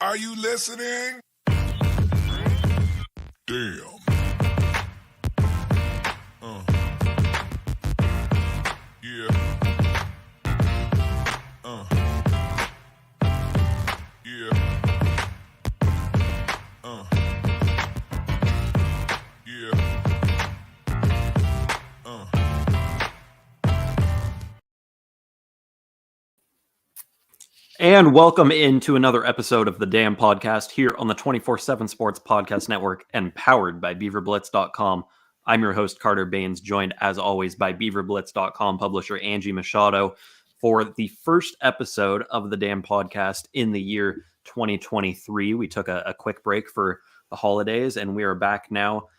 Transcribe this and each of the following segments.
Are you listening? Damn. Yeah. Yeah. Yeah. And welcome into another episode of the Damn Podcast here on the 24/7 Sports Podcast Network and powered by BeaverBlitz.com. I'm your host, Carter Bahns, joined as always by BeaverBlitz.com publisher Angie Machado for the first episode of the Damn Podcast in the year 2023. We took a quick break for the holidays and we are back now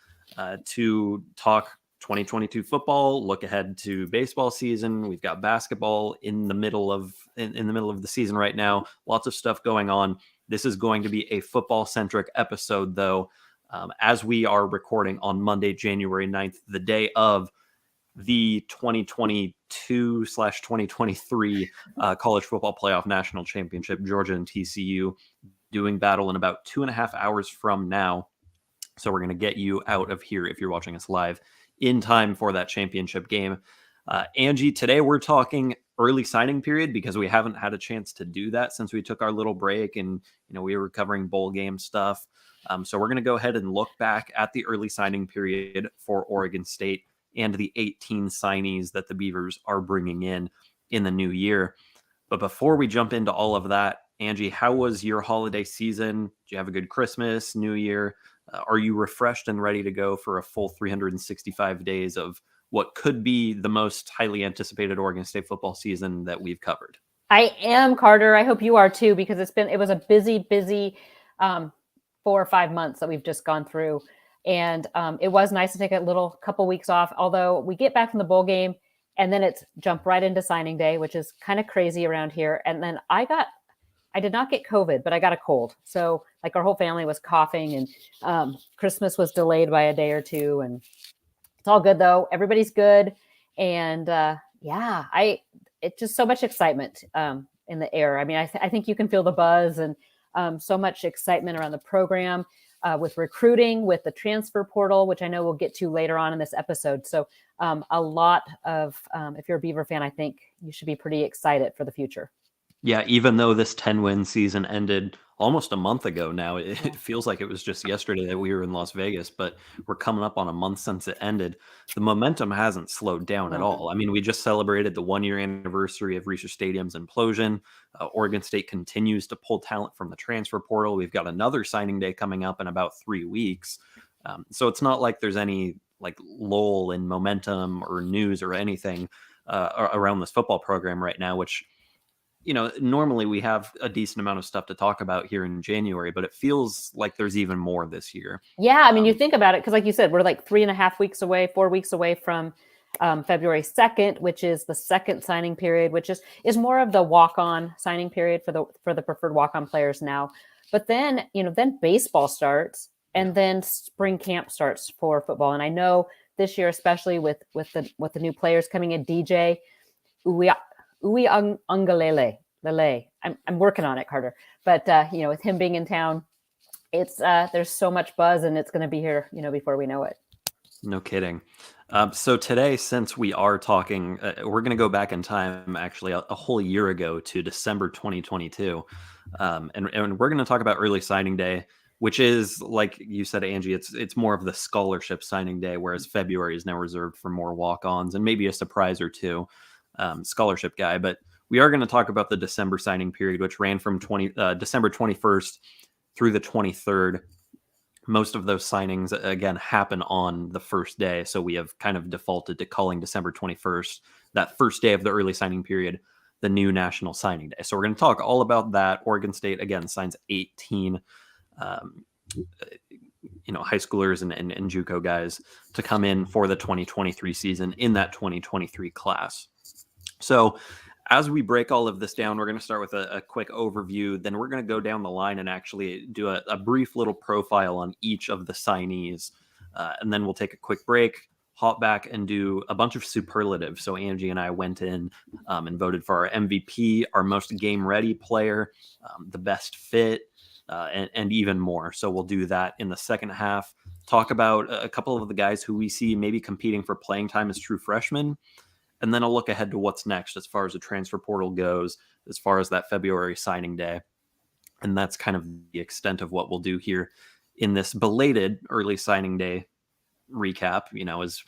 to talk 2022 football, look ahead to baseball season. We've got basketball in the middle of the season right now. Lots of stuff going on. This is going to be a football centric episode though, as we are recording on Monday, January 9th, the day of the 2022/2023 college football playoff national championship, Georgia and TCU doing battle in about 2.5 hours from now. So we're going to get you out of here if you're watching us live in time for that championship game. Angie, today we're talking early signing period because we haven't had a chance to do that since we took our little break and we were covering bowl game stuff. So we're going to go ahead and look back at the early signing period for Oregon State and the 18 signees that the Beavers are bringing in the new year. But before we jump into all of that, Angie, how was your holiday season? Did you have a good Christmas, New Year? Are you refreshed and ready to go for a full 365 days of what could be the most highly anticipated Oregon State football season that we've covered? I am, Carter. I hope you are too, because it was a busy 4 or 5 months that we've just gone through. And it was nice to take a couple weeks off, although we get back from the bowl game and then it's jump right into signing day, which is kind of crazy around here. And then I did not get COVID, but I got a cold. So like our whole family was coughing and Christmas was delayed by a day or two. And it's all good though. Everybody's good. And it's just so much excitement in the air. I mean, I think you can feel the buzz and so much excitement around the program with recruiting, with the transfer portal, which I know we'll get to later on in this episode. So a lot of, if you're a Beaver fan, I think you should be pretty excited for the future. Yeah, even though this 10-win season ended almost a month ago now, it feels like it was just yesterday that we were in Las Vegas, but we're coming up on a month since it ended. The momentum hasn't slowed down at all. I mean, we just celebrated the 1-year anniversary of Reser Stadium's implosion. Oregon State continues to pull talent from the transfer portal. We've got another signing day coming up in about 3 weeks. So it's not like there's any like lull in momentum or news or anything around this football program right now, which normally we have a decent amount of stuff to talk about here in January, but it feels like there's even more this year. Yeah. I mean, you think about it, because like you said, we're like 3.5 weeks away, 4 weeks away from February 2nd, which is the second signing period, which is more of the walk-on signing period for the preferred walk-on players now. But then, then baseball starts and then spring camp starts for football. And I know this year, especially with the new players coming in, DJ Uiagalelei. I'm working on it, Carter. But with him being in town, it's there's so much buzz, and it's going to be here, before we know it. No kidding. So today, since we are talking, we're going to go back in time, actually, a whole year ago to December 2022, and we're going to talk about early signing day, which is, like you said, Angie, it's more of the scholarship signing day, whereas February is now reserved for more walk-ons and maybe a surprise or two. Scholarship guy, but we are going to talk about the December signing period, which ran from December 21st through the 23rd. Most of those signings, again, happen on the first day, so we have kind of defaulted to calling December 21st, that first day of the early signing period, the new national signing day. So we're going to talk all about that. Oregon State, again, signs 18 high schoolers and JUCO guys to come in for the 2023 season in that 2023 class. So as we break all of this down, we're going to start with a quick overview. Then we're going to go down the line and actually do a brief little profile on each of the signees. And then we'll take a quick break, hop back and do a bunch of superlatives. So Angie and I went in and voted for our MVP, our most game ready player, the best fit, and even more. So we'll do that in the second half. Talk about a couple of the guys who we see maybe competing for playing time as true freshmen. And then I'll look ahead to what's next as far as the transfer portal goes, as far as that February signing day. And that's kind of the extent of what we'll do here in this belated early signing day recap, as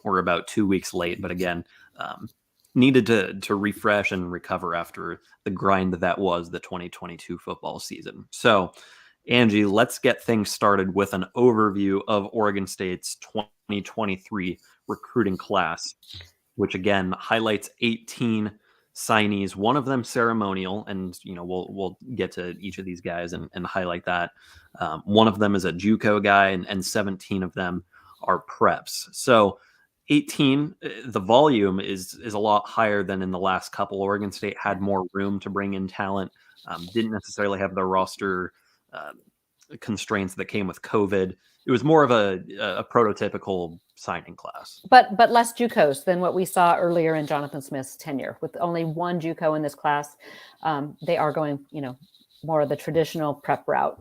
we're about 2 weeks late. But again, needed to refresh and recover after the grind that was the 2022 football season. So, Angie, let's get things started with an overview of Oregon State's 2023 recruiting class, which again highlights 18 signees, one of them ceremonial, and we'll get to each of these guys and highlight that. One of them is a JUCO guy, and 17 of them are preps. So 18, the volume is a lot higher than in the last couple. Oregon State had more room to bring in talent, didn't necessarily have the roster constraints that came with COVID. It was more of a prototypical signing class. But less JUCOs than what we saw earlier in Jonathan Smith's tenure. With only one JUCO in this class, they are going, more of the traditional prep route.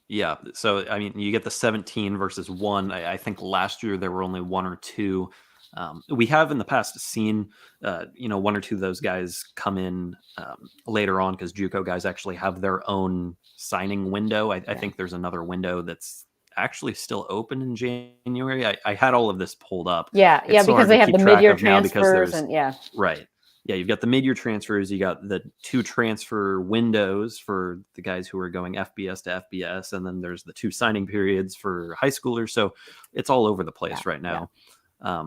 Yeah. So, I mean, you get the 17 versus 1. I think last year there were only 1 or 2. We have in the past seen, 1 or 2 of those guys come in later on because JUCO guys actually have their own signing window. I think there's another window that's actually still open in January. I had all of this pulled up. Yeah, because they have the mid-year transfers Right. Yeah, you've got the mid-year transfers. You got the 2 transfer windows for the guys who are going FBS to FBS, and then there's the 2 signing periods for high schoolers. So it's all over the place right now. Yeah.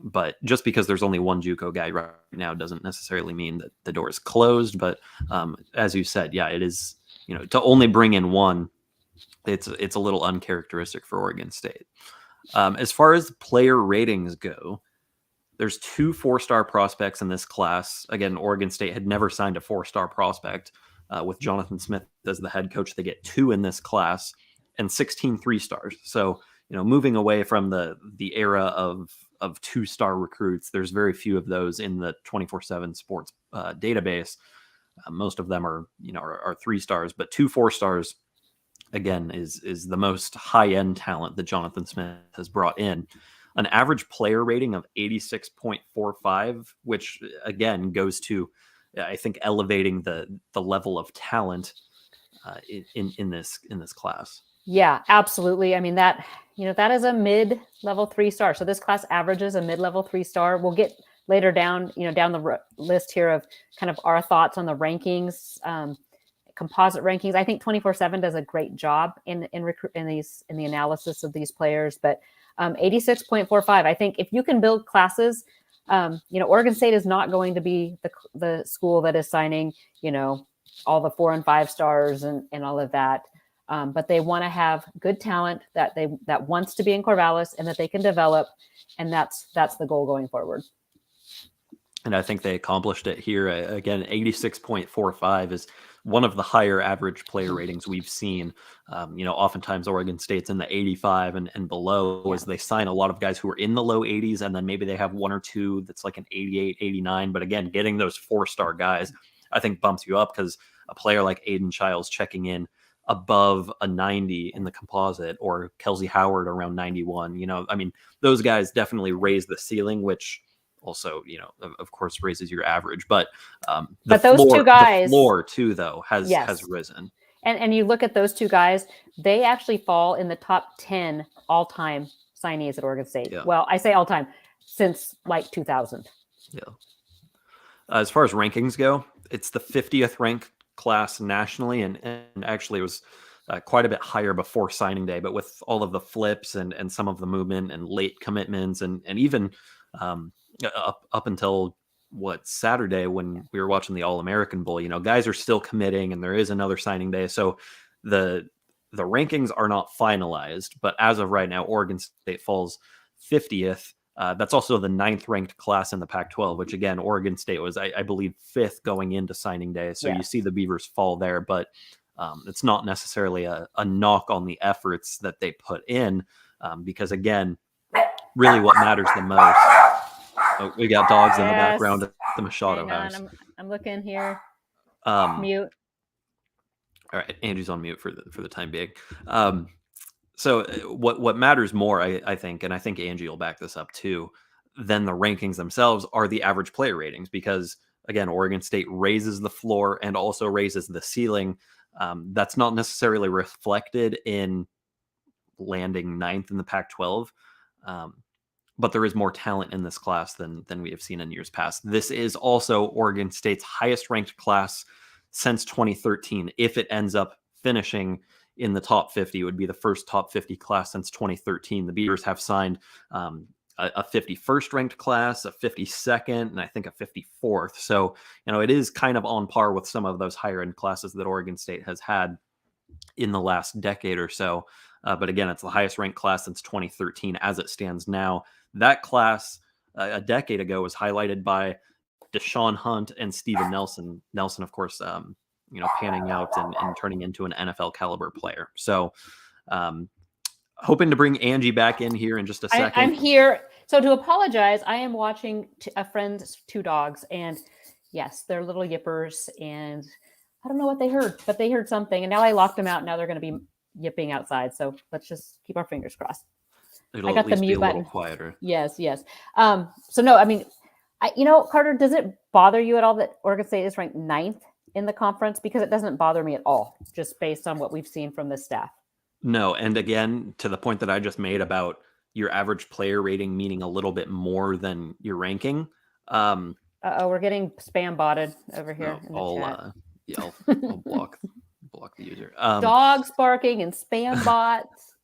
But just because there's only one JUCO guy right now doesn't necessarily mean that the door is closed. But as you said, yeah, it is. To only bring in one, it's a little uncharacteristic for Oregon State. As far as player ratings go, there's 2 4-star prospects in this class. Again, Oregon State had never signed a 4-star prospect. With Jonathan Smith as the head coach, they get 2 in this class and 16 3-stars. So, moving away from the era of 2-star recruits, there's very few of those in the 24/7 sports database. Most of them are 3-stars, but 2 4-stars, again, is the most high-end talent that Jonathan Smith has brought in. An average player rating of 86.45, which again goes to, I think, elevating the level of talent in this class. Yeah, absolutely. I mean, that is a mid-level 3-star. So this class averages a mid-level 3-star. We'll get later down, down the list here of kind of our thoughts on the rankings, composite rankings. I think 24/7 does a great job in the analysis of these players, but 86.45. I think if you can build classes, Oregon State is not going to be the school that is signing, all the 4 and 5 stars and all of that. But they want to have good talent that wants to be in Corvallis and that they can develop. And that's the goal going forward. And I think they accomplished it here. Again, 86.45 is one of the higher average player ratings we've seen. Oftentimes Oregon State's in the 85 and below as they sign a lot of guys who are in the low 80s, and then maybe they have 1 or 2 that's like an 88, 89. But again, getting those 4-star guys, I think bumps you up because a player like Aiden Childs checking in above a 90 in the composite, or Kelsey Howard around 91. Those guys definitely raise the ceiling, which also, of course, raises your average. But those 2 guys, the floor too, though, has risen. And you look at those 2 guys, they actually fall in the top 10 all-time signees at Oregon State. Yeah. Well, I say all-time since like 2000. Yeah. As far as rankings go, it's the 50th ranked class nationally, and actually it was quite a bit higher before signing day. But with all of the flips and some of the movement and late commitments and even up until Saturday when we were watching the All-American Bowl, guys are still committing and there is another signing day. So the rankings are not finalized, but as of right now, Oregon State falls 50th. That's also the 9th ranked class in the Pac-12, which again, Oregon State was, I believe, 5th going into signing day. So you see the Beavers fall there, but it's not necessarily a knock on the efforts that they put in, because again, really what matters the most. Oh, we got dogs in the background at the Machado house. I'm looking here. Mute. All right, Angie's on mute for the time being. So what matters more, I think, and I think Angie will back this up too, than the rankings themselves are the average player ratings, because again, Oregon State raises the floor and also raises the ceiling. That's not necessarily reflected in landing ninth in the Pac-12. But there is more talent in this class than we have seen in years past. This is also Oregon State's highest ranked class since 2013. If it ends up finishing in the top 50, it would be the first top 50 class since 2013. The Beavers have signed a 51st ranked class, a 52nd, and I think a 54th. So, it is kind of on par with some of those higher end classes that Oregon State has had in the last decade or so. But again, it's the highest ranked class since 2013 as it stands now. That class a decade ago was highlighted by Deshaun Hunt and Steven Nelson. Nelson, of course, panning out and turning into an NFL caliber player. So hoping to bring Angie back in here in just a second. I'm here. So to apologize, I am watching a friend's two dogs, and yes, they're little yippers, and I don't know what they heard, but they heard something, and now I locked them out. Now they're going to be yipping outside. So let's just keep our fingers crossed. It'll I got at least the mute be a button. Little quieter. Yes. So no, I mean, Carter, does it bother you at all that Oregon State is ranked 9th in the conference? Because it doesn't bother me at all, just based on what we've seen from the staff. No, and again, to the point that I just made about your average player rating meaning a little bit more than your ranking. We're getting spam botted over here in the chat. I'll block the user. Dogs barking and spam bots.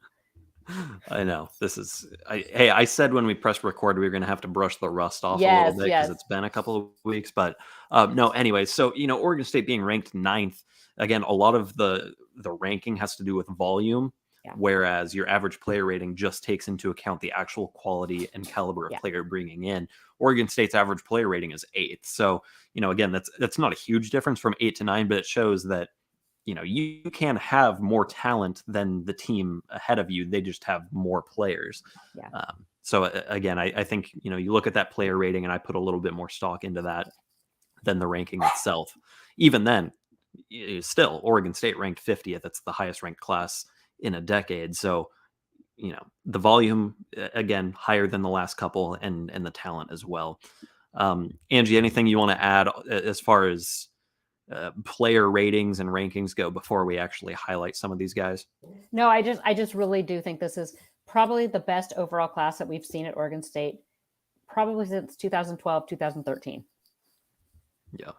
I know this is. I said when we pressed record we were going to have to brush the rust off a little bit because it's been a couple of weeks. But no, anyway. So Oregon State being ranked 9th, again, a lot of the ranking has to do with volume, whereas your average player rating just takes into account the actual quality and caliber of player bringing in. Oregon State's average player rating is 8th. So again, that's not a huge difference from 8 to 9, but it shows that you can have more talent than the team ahead of you. They just have more players. So again, I think, you look at that player rating, and I put a little bit more stock into that than the ranking itself. Even then, still Oregon State ranked 50th. That's the highest ranked class in a decade. So, the volume, again, higher than the last couple, and the talent as well. Angie, anything you want to add as far as player ratings and rankings go before we actually highlight some of these guys? No, I just really do think this is probably the best overall class that we've seen at Oregon State, probably since 2012, 2013. Yeah.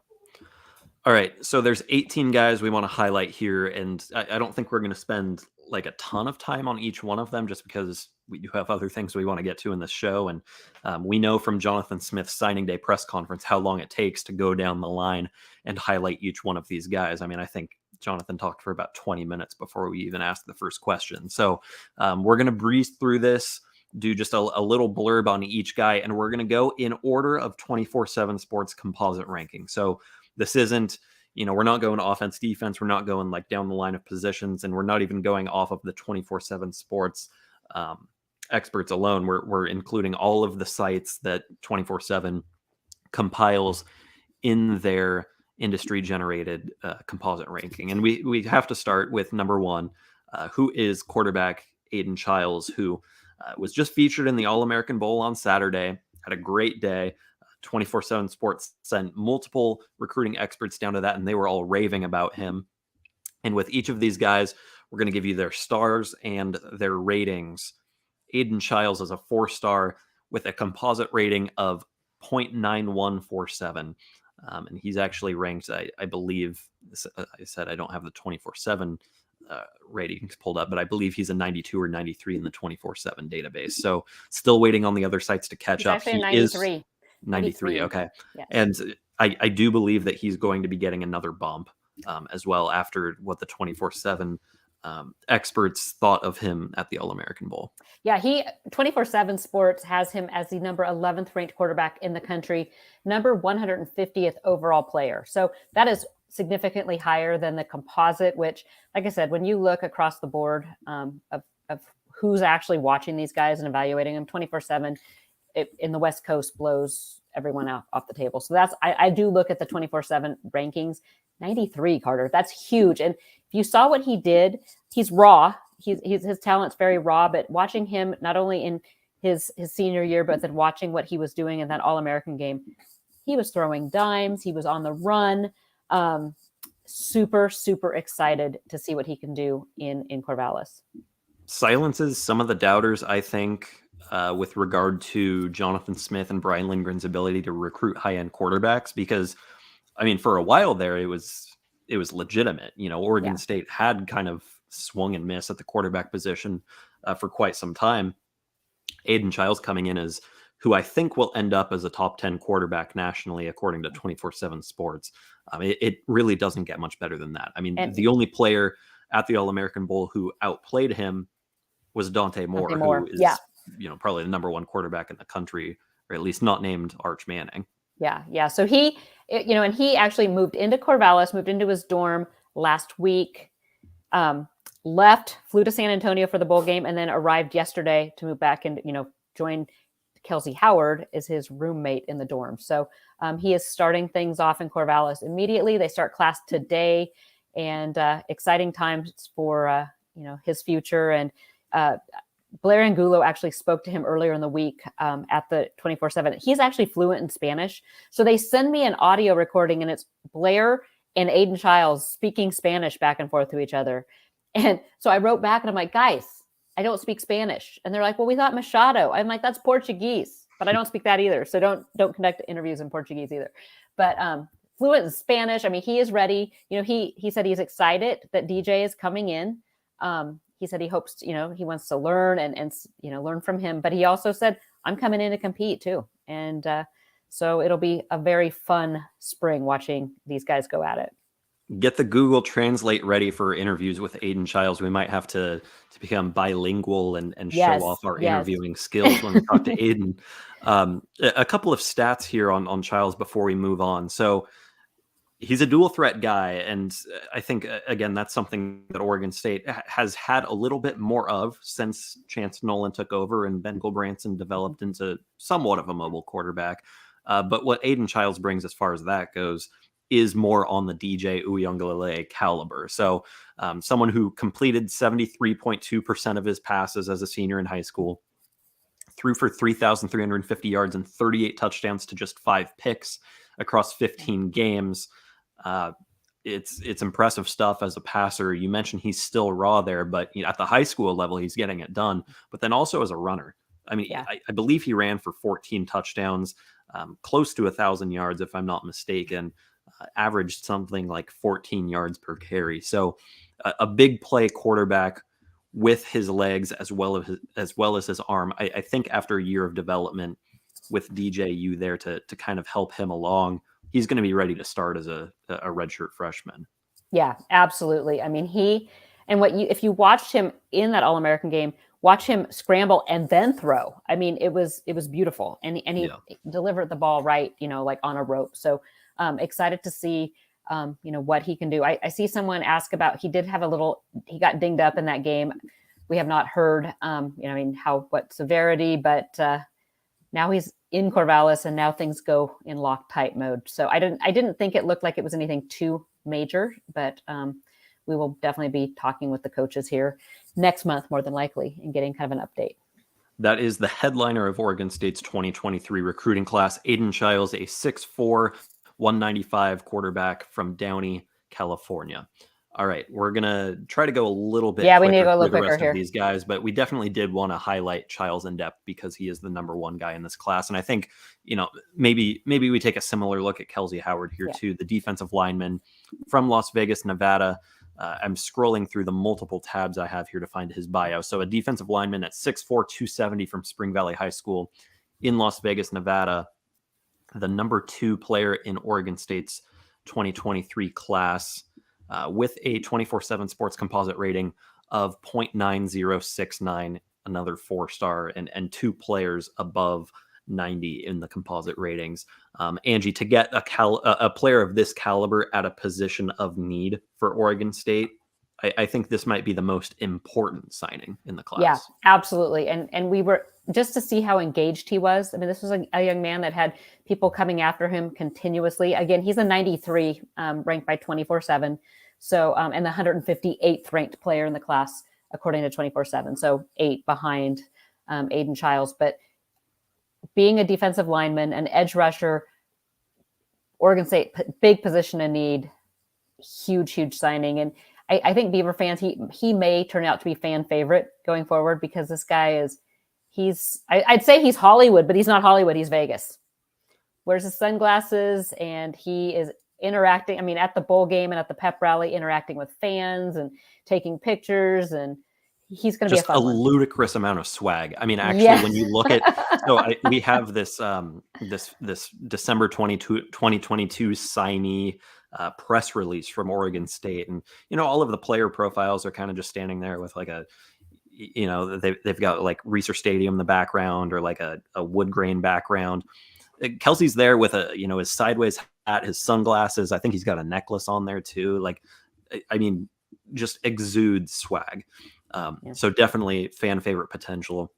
All right. So there's 18 guys we want to highlight here, and I don't think we're going to spend like a ton of time on each one of them, just because we do have other things we want to get to in this show. And we know from Jonathan Smith's signing day press conference how long it takes to go down the line and highlight each one of these guys. I mean, I think Jonathan talked for about 20 minutes before we even asked the first question. So we're going to breeze through this, do just a little blurb on each guy, and we're going to go in order of 24/7 Sports composite ranking. So this isn't, we're not going offense, defense. We're not going like down the line of positions, and we're not even going off of the 24/7 Sports experts alone. We're including all of the sites that 24/7 compiles in their industry generated composite ranking. And we have to start with number one, who is quarterback Aiden Childs, who was just featured in the All-American Bowl on Saturday, had a great day. 24/7 Sports sent multiple recruiting experts down to that, and they were all raving about him. And with each of these guys, we're going to give you their stars and their ratings. Aiden Childs is a 4-star with a composite rating of 0.9147. And he's actually ranked, I believe, I said I don't have the 24/7 ratings pulled up, but I believe he's a 92 or 93 in the 24/7 database. So still waiting on the other sites to catch up. He 93. Is 93. Okay. Yes. And I do believe that he's going to be getting another bump as well after what the 24/7 experts thought of him at the All-American Bowl. Yeah, 24/7 Sports has him as the number 11th ranked quarterback in the country, number 150th overall player. So that is significantly higher than the composite, which, like I said, when you look across the board of who's actually watching these guys and evaluating them, 24/7 in the West Coast blows everyone off the table. So I do look at the 24/7 rankings, 93, Carter. That's huge. And if you saw what he did, he's raw. His talent's very raw, but watching him not only in his senior year, but then watching what he was doing in that All-American game, he was throwing dimes. He was on the run. Super, super excited to see what he can do in Corvallis. Silences some of the doubters, I think, with regard to Jonathan Smith and Brian Lindgren's ability to recruit high-end quarterbacks, because I mean, for a while there, it was legitimate. Oregon State had kind of swung and missed at the quarterback position for quite some time. Aiden Childs coming in as who I think will end up as a top 10 quarterback nationally, according to 24/7 Sports. It really doesn't get much better than that. I mean, the only player at the All-American Bowl who outplayed him was Dante Moore, who is probably the number one quarterback in the country, or at least not named Arch Manning. Yeah. So he actually moved into Corvallis, moved into his dorm last week, left, flew to San Antonio for the bowl game, and then arrived yesterday to move back and, join Kelsey Howard as his roommate in the dorm. So he is starting things off in Corvallis immediately. They start class today, and exciting times for, his future. And Blair Angulo actually spoke to him earlier in the week at the 24/7. He's actually fluent in Spanish. So they send me an audio recording, and it's Blair and Aiden Childs speaking Spanish back and forth to each other. And so I wrote back and I'm like, guys, I don't speak Spanish. And they're like, well, we thought Machado. I'm like, that's Portuguese, but I don't speak that either. So don't conduct interviews in Portuguese either. But fluent in Spanish. I mean, he is ready. He said he's excited that DJ is coming in. He said he hopes, he wants to learn and learn from him. But he also said, I'm coming in to compete too. And so it'll be a very fun spring watching these guys go at it. Get the Google Translate ready for interviews with Aiden Childs. We might have to become bilingual and show off our interviewing skills when we talk to Aiden. A couple of stats here on Childs before we move on. So he's a dual threat guy. And I think, again, that's something that Oregon State has had a little bit more of since Chance Nolan took over and Ben Gulbranson developed into somewhat of a mobile quarterback. But what Aiden Childs brings as far as that goes is more on the DJ Uiagalelei caliber. So someone who completed 73.2% of his passes as a senior in high school, threw for 3,350 yards and 38 touchdowns to just 5 picks across 15 games. It's impressive stuff as a passer. You mentioned he's still raw there, but at the high school level, he's getting it done. But then also as a runner, I mean, I believe he ran for 14 touchdowns, close to 1,000 yards, if I'm not mistaken. Averaged something like 14 yards per carry. So a big play quarterback with his legs as well as his arm. I think after a year of development with DJU there to kind of help him along, he's going to be ready to start as a redshirt freshman. Yeah, absolutely. I mean, if you watched him in that All-American game, watch him scramble and then throw. I mean, it was beautiful. And he delivered the ball right, like on a rope. So excited to see, what he can do. I see someone ask about, he got dinged up in that game. We have not heard, what severity, but now he's in Corvallis and now things go in Loctite mode. So I didn't think it looked like it was anything too major, but we will definitely be talking with the coaches here next month, more than likely, and getting kind of an update. That is the headliner of Oregon State's 2023 recruiting class, Aiden Childs, a 6'4", 195 quarterback from Downey, California. All right, we're going to try to go a little bit we need to go a little quicker here. These guys, but we definitely did want to highlight Childs in depth because he is the number one guy in this class. And I think, maybe we take a similar look at Kelsey Howard here too, the defensive lineman from Las Vegas, Nevada. I'm scrolling through the multiple tabs I have here to find his bio. So a defensive lineman at 6'4", 270 from Spring Valley High School in Las Vegas, Nevada. The number 2 player in Oregon State's 2023 class with a 24/7 Sports composite rating of 0.9069, another 4-star, and 2 players above 90 in the composite ratings. Angie, to get a player of this caliber at a position of need for Oregon State, I think this might be the most important signing in the class. Yeah, absolutely. And we were just to see how engaged he was. I mean, this was a young man that had people coming after him continuously. Again, he's a 93, ranked by 24/7. So, and the 158th ranked player in the class, according to 24/7. So 8 behind Aiden Childs. But being a defensive lineman, an edge rusher, Oregon State, big position in need, huge signing. And I think Beaver fans, he may turn out to be fan favorite going forward, because this guy I'd say he's Hollywood, but he's not Hollywood. He's Vegas. Wears his sunglasses, and he is interacting. I mean, at the bowl game and at the pep rally, interacting with fans and taking pictures, and he's going to be just a ludicrous amount of swag. I mean, actually, when you look at, we have this this December 2022 signee press release from Oregon State, and all of the player profiles are kind of just standing there with like they've got like Reser Stadium in the background, or like a wood grain background. Kelsey's there with his sideways hat, his sunglasses. I think he's got a necklace on there too. Like, I mean, just exudes swag. So definitely fan favorite potential.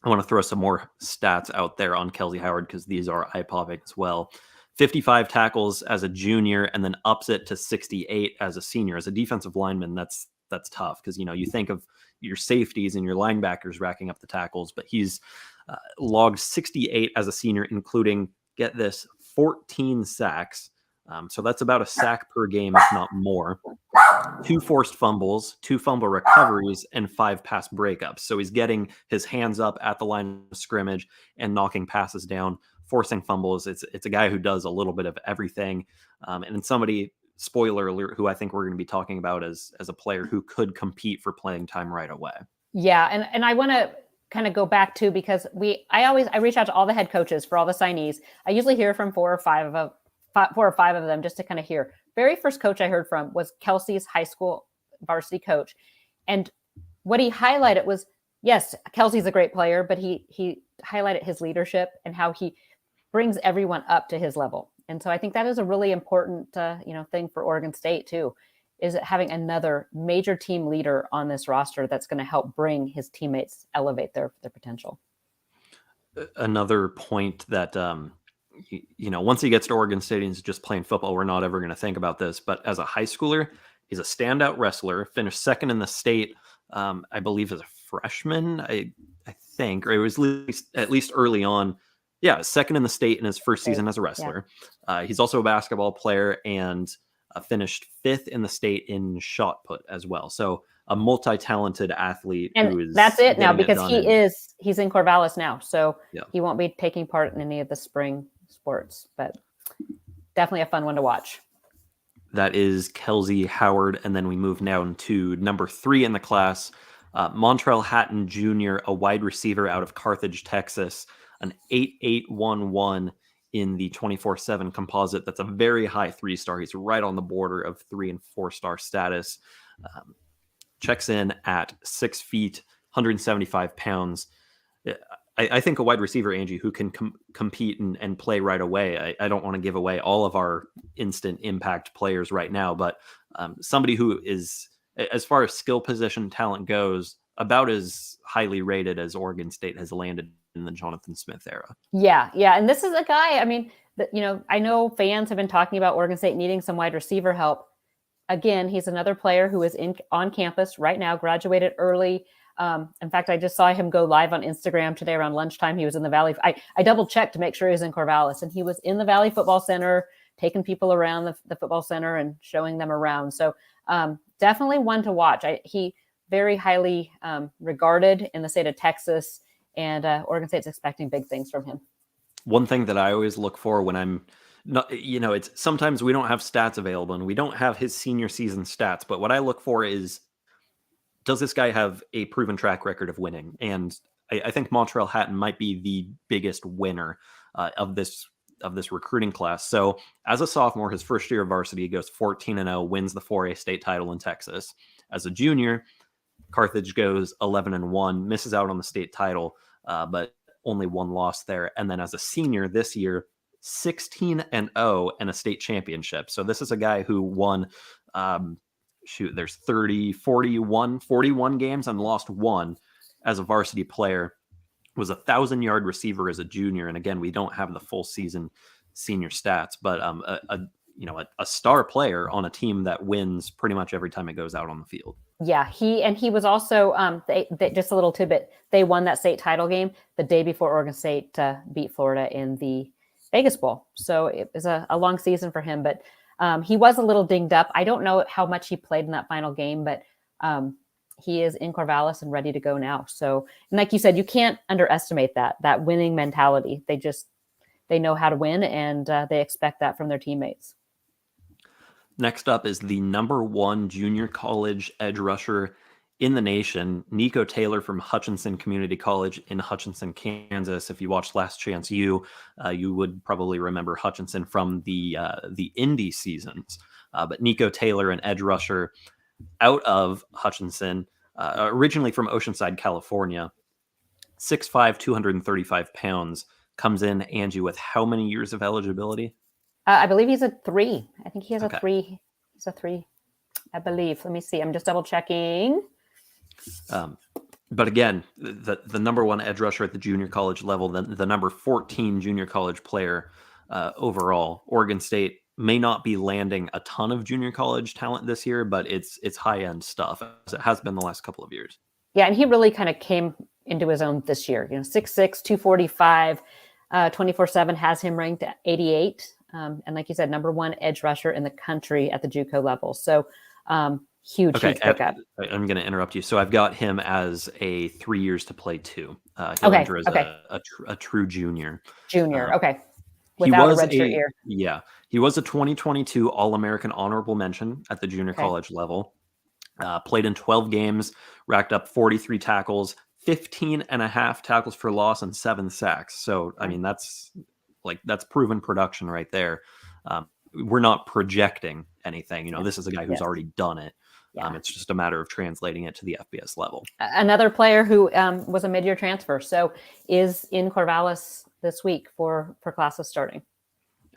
I want to throw some more stats out there on Kelsey Howard, because these are eye-popping as well. 55 tackles as a junior, and then ups it to 68 as a senior. As a defensive lineman, that's tough, because you think of your safeties and your linebackers racking up the tackles, but he's logged 68 as a senior, including, get this, 14 sacks. So that's about a sack per game, if not more. 2 forced fumbles, 2 fumble recoveries, and 5 pass breakups. So he's getting his hands up at the line of scrimmage and knocking passes down, forcing fumbles. It's a guy who does a little bit of everything. And somebody, spoiler alert, who I think we're going to be talking about as a player who could compete for playing time right away. Yeah. And I want to kind of go back to, because I reach out to all the head coaches for all the signees. I usually hear from 4 or 5 of them, just to kind of hear. Very first coach I heard from was Kelsey's high school varsity coach. And what he highlighted was, yes, Kelsey's a great player, but he highlighted his leadership and how he brings everyone up to his level. And so I think that is a really important thing for Oregon State too, is having another major team leader on this roster that's going to help bring his teammates elevate their potential. Another point that once he gets to Oregon State and he's just playing football, we're not ever going to think about this, but as a high schooler, he's a standout wrestler, finished second in the state, I believe as a freshman, I think, or it was at least early on. Yeah, second in the state in his first season as a wrestler. Yeah. He's also a basketball player, and finished 5th in the state in shot put as well. So a multi-talented athlete. And that's it now, because he's in Corvallis now. So he won't be taking part in any of the spring sports, but definitely a fun one to watch. That is Kelsey Howard. And then we move now to number 3 in the class, Montrell Hatton Jr., a wide receiver out of Carthage, Texas, an 8.811 in the 24/7 composite. That's a very high 3-star. He's right on the border of 3 and 4-star status. Checks in at 6 feet, 175 pounds. I think a wide receiver, Angie, who can compete and play right away. I don't want to give away all of our instant impact players right now, but somebody who is, as far as skill position talent goes, about as highly rated as Oregon State has landed in the Jonathan Smith era. Yeah. And this is a guy, I mean, I know fans have been talking about Oregon State needing some wide receiver help. Again, he's another player who is on campus right now, graduated early. In fact, I just saw him go live on Instagram today around lunchtime. He was in the Valley. I double checked to make sure he was in Corvallis, and he was in the Valley Football Center, taking people around the football center and showing them around. So definitely one to watch. He very highly regarded in the state of Texas, and Oregon State's expecting big things from him. One thing that I always look for when I'm not, it's sometimes we don't have stats available and we don't have his senior season stats, but what I look for is, does this guy have a proven track record of winning? And I think Montrell Hatton might be the biggest winner of this recruiting class. So as a sophomore, his first year of varsity, he goes 14-0, wins the 4A state title in Texas. As a junior, Carthage goes 11-1, misses out on the state title, but only 1 loss there. And then as a senior this year, 16-0 and a state championship. So this is a guy who won, there's 41 games and lost 1 as a varsity player was a 1,000-yard receiver as a junior. And again, we don't have the full season senior stats, but a star player on a team that wins pretty much every time it goes out on the field. Yeah, he was also they just a little tidbit. They won that state title game the day before Oregon State beat Florida in the Vegas Bowl. So it was a long season for him, but he was a little dinged up. I don't know how much he played in that final game, but he is in Corvallis and ready to go now. So, and like you said, you can't underestimate that winning mentality. They know how to win, and they expect that from their teammates. Next up is the number 1 junior college edge rusher in the nation, Nico Taylor from Hutchinson Community College in Hutchinson, Kansas. If you watched Last Chance U, you would probably remember Hutchinson from the Indy seasons. But Nico Taylor, an edge rusher out of Hutchinson, originally from Oceanside, California, 6'5", 235 pounds, comes in, Angie, with how many years of eligibility? I believe he's a 3. I think he has Okay. a 3. He's a 3, I believe. Let me see. I'm just double checking. But again, the number 1 edge rusher at the junior college level, the number 14 junior college player overall. Oregon State may not be landing a ton of junior college talent this year, but it's high end stuff, as it has been the last couple of years. Yeah, and he really kind of came into his own this year. 6'6", 245, 24/7 has him ranked at 88. And like you said, number 1 edge rusher in the country at the JUCO level. So huge pickup. I'm going to interrupt you. So I've got him as a 3 years to play too. He'll enter as a true junior. Okay. Without a redshirt year. Yeah. He was a 2022 All-American honorable mention at the junior college level. Played in 12 games, racked up 43 tackles, 15 and a half tackles for loss, and 7 sacks. So, I mean, that's proven production right there. We're not projecting anything. This is a guy who's already done it. Yeah. It's just a matter of translating it to the FBS level. Another player who was a mid-year transfer, so is in Corvallis this week for classes starting.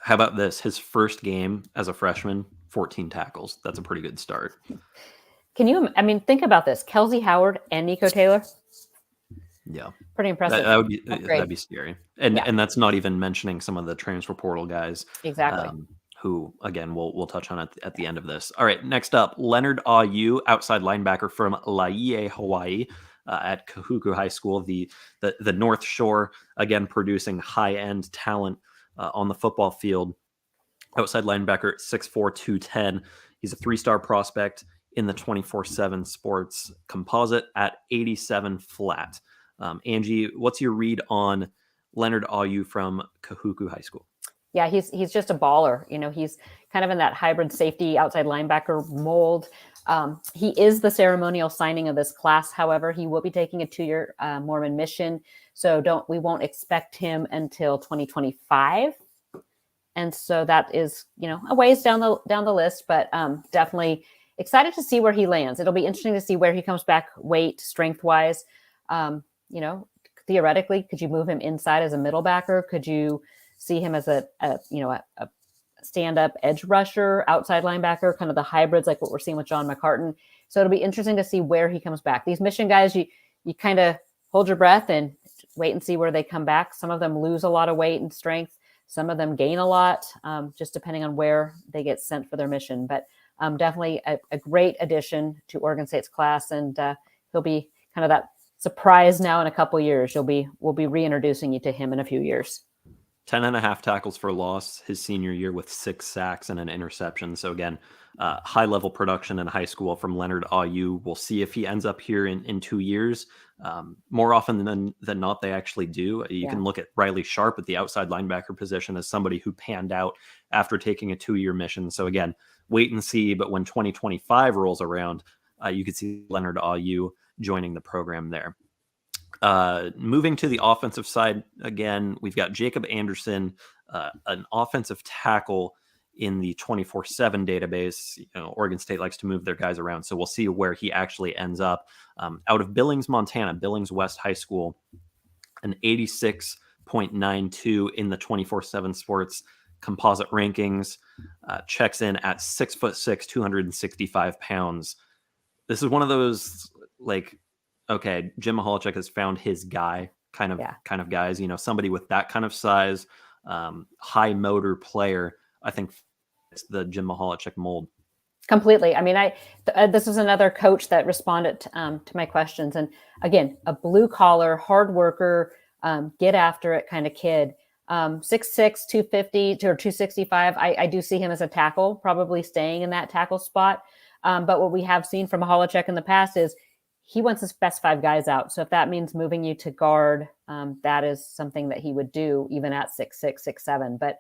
How about this? His first game as a freshman, 14 tackles. That's a pretty good start. Think about this. Kelsey Howard and Nico Taylor. Yeah. Pretty impressive. That'd be scary. And that's not even mentioning some of the transfer portal guys. Exactly. Who, again, we'll touch on at the end of this. All right, next up, Leonard Ayu, outside linebacker from Laie, Hawaii, at Kahuku High School, the North Shore, again, producing high-end talent on the football field. Outside linebacker, 6'4", 210. He's a 3-star prospect in the 24/7 Sports composite at 87 flat. Angie, what's your read on Leonard Ayu from Kahuku High School? Yeah, he's just a baller. He's kind of in that hybrid safety outside linebacker mold. He is the ceremonial signing of this class. However, he will be taking a 2-year Mormon mission. So we won't expect him until 2025. And so that is, a ways down the list, but definitely excited to see where he lands. It'll be interesting to see where he comes back weight, strength wise. Theoretically, could you move him inside as a middle backer? Could you see him as a stand-up edge rusher, outside linebacker, kind of the hybrids like what we're seeing with John McCartan? So it'll be interesting to see where he comes back. These mission guys, you kind of hold your breath and wait and see where they come back. Some of them lose a lot of weight and strength. Some of them gain a lot, just depending on where they get sent for their mission. But definitely a great addition to Oregon State's class, and he'll be kind of that surprise now in a couple years. We'll be reintroducing you to him in a few years. 10 and a half tackles for loss his senior year with 6 sacks and an interception. So again, high level production in high school from Leonard Ayu. We'll see if he ends up here in 2 years. More often than not, they actually do. You can look at Riley Sharp at the outside linebacker position as somebody who panned out after taking a 2-year mission. So again, wait and see. But when 2025 rolls around, you could see Leonard Ayu joining the program there. Moving to the offensive side, again, we've got Jacob Anderson, an offensive tackle in the 24/7 database. Oregon State likes to move their guys around, so we'll see where he actually ends up. Out of Billings, Montana, Billings West High School, an 86.92 in the 24/7 Sports composite rankings, checks in at 6'6", 265 pounds. This is one of those, okay, Jim Mahalichuk has found his guy kind of Yeah. guys. Somebody with that kind of size, high motor player, I think it's the Jim Mahalichuk mold. Completely. I mean, this was another coach that responded to my questions. And again, a blue collar, hard worker, get after it kind of kid. 6'6", 250 or 265. I do see him as a tackle, probably staying in that tackle spot. But what we have seen from Mahalichuk in the past is he wants his best 5 guys out. So if that means moving you to guard, that is something that he would do even at 6'6", 6'7". But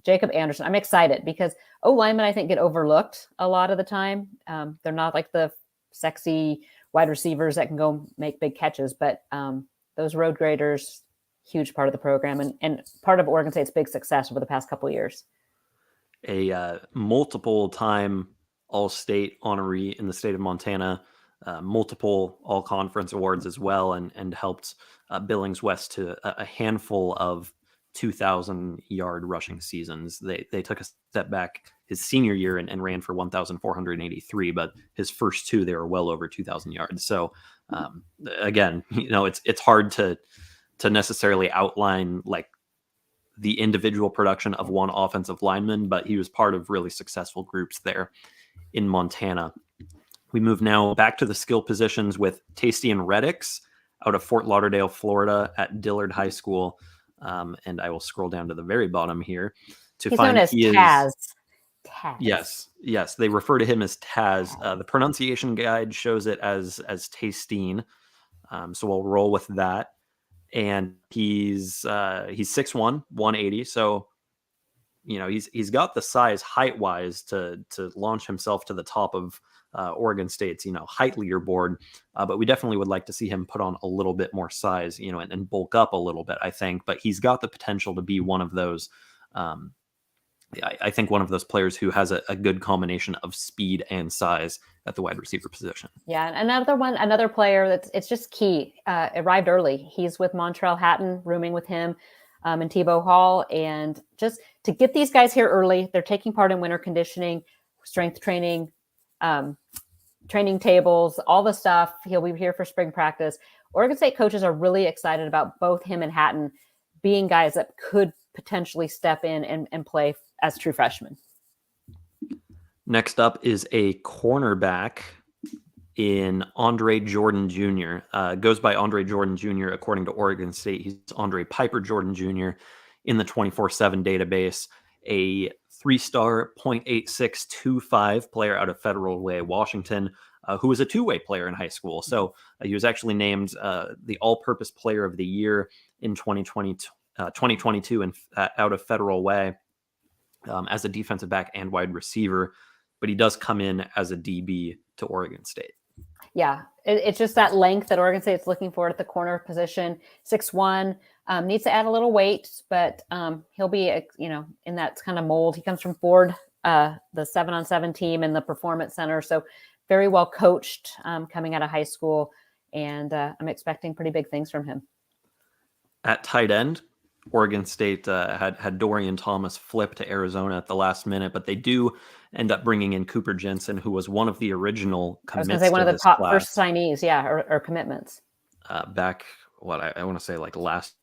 Jacob Anderson, I'm excited because O-linemen, I think, get overlooked a lot of the time. They're not like the sexy wide receivers that can go make big catches, but those road graders, huge part of the program and part of Oregon State's big success over the past couple of years. A multiple time All-State honoree in the state of Montana, multiple all-conference awards as well, and helped Billings West to a handful of 2,000-yard rushing seasons. They took a step back his senior year and ran for 1,483, but his first 2, they were well over 2,000 yards. So again, it's hard to necessarily outline like the individual production of one offensive lineman, but he was part of really successful groups there in Montana. We move now back to the skill positions with Tastian Reddix out of Fort Lauderdale, Florida at Dillard High School. And I will scroll down to the very bottom here to He's find known as Taz. Taz. Yes. They refer to him as Taz. The pronunciation guide shows it as Tastine. So we'll roll with that. And he's 6'1", 180. So, he's got the size height wise to launch himself to the top of Oregon State's, height leaderboard. But we definitely would like to see him put on a little bit more size, and bulk up a little bit, I think. But he's got the potential to be one of those, I think one of those players who has a good combination of speed and size at the wide receiver position. Yeah. Another player it's just key, arrived early. He's with Montrell Hatton, rooming with him in Tebow Hall. And just to get these guys here early, they're taking part in winter conditioning, strength training, training tables, all the stuff. He'll be here for spring practice. Oregon State coaches are really excited about both him and Hatton being guys that could potentially step in and play as true freshmen. Next up is a cornerback in Andre Jordan Jr. Goes by Andre Jordan Jr. according to Oregon State. He's Andre Piper Jordan Jr. in the 24/7 database. A 3-star .8625 player out of Federal Way, Washington, who was a 2-way player in high school. So he was actually named the All-Purpose Player of the Year in 2022 and out of Federal Way as a defensive back and wide receiver. But he does come in as a DB to Oregon State. Yeah, it's just that length that Oregon State's looking for at the corner position. 6'1", needs to add a little weight, but he'll be, in that kind of mold. He comes from Ford, the 7-on-7 team and the Performance Center. So very well coached coming out of high school. And I'm expecting pretty big things from him. At tight end, Oregon State had Dorian Thomas flip to Arizona at the last minute, but they do end up bringing in Cooper Jensen, who was one of the original commits. I was going to say one of the top class. First signees, or commitments. Back, I want to say like last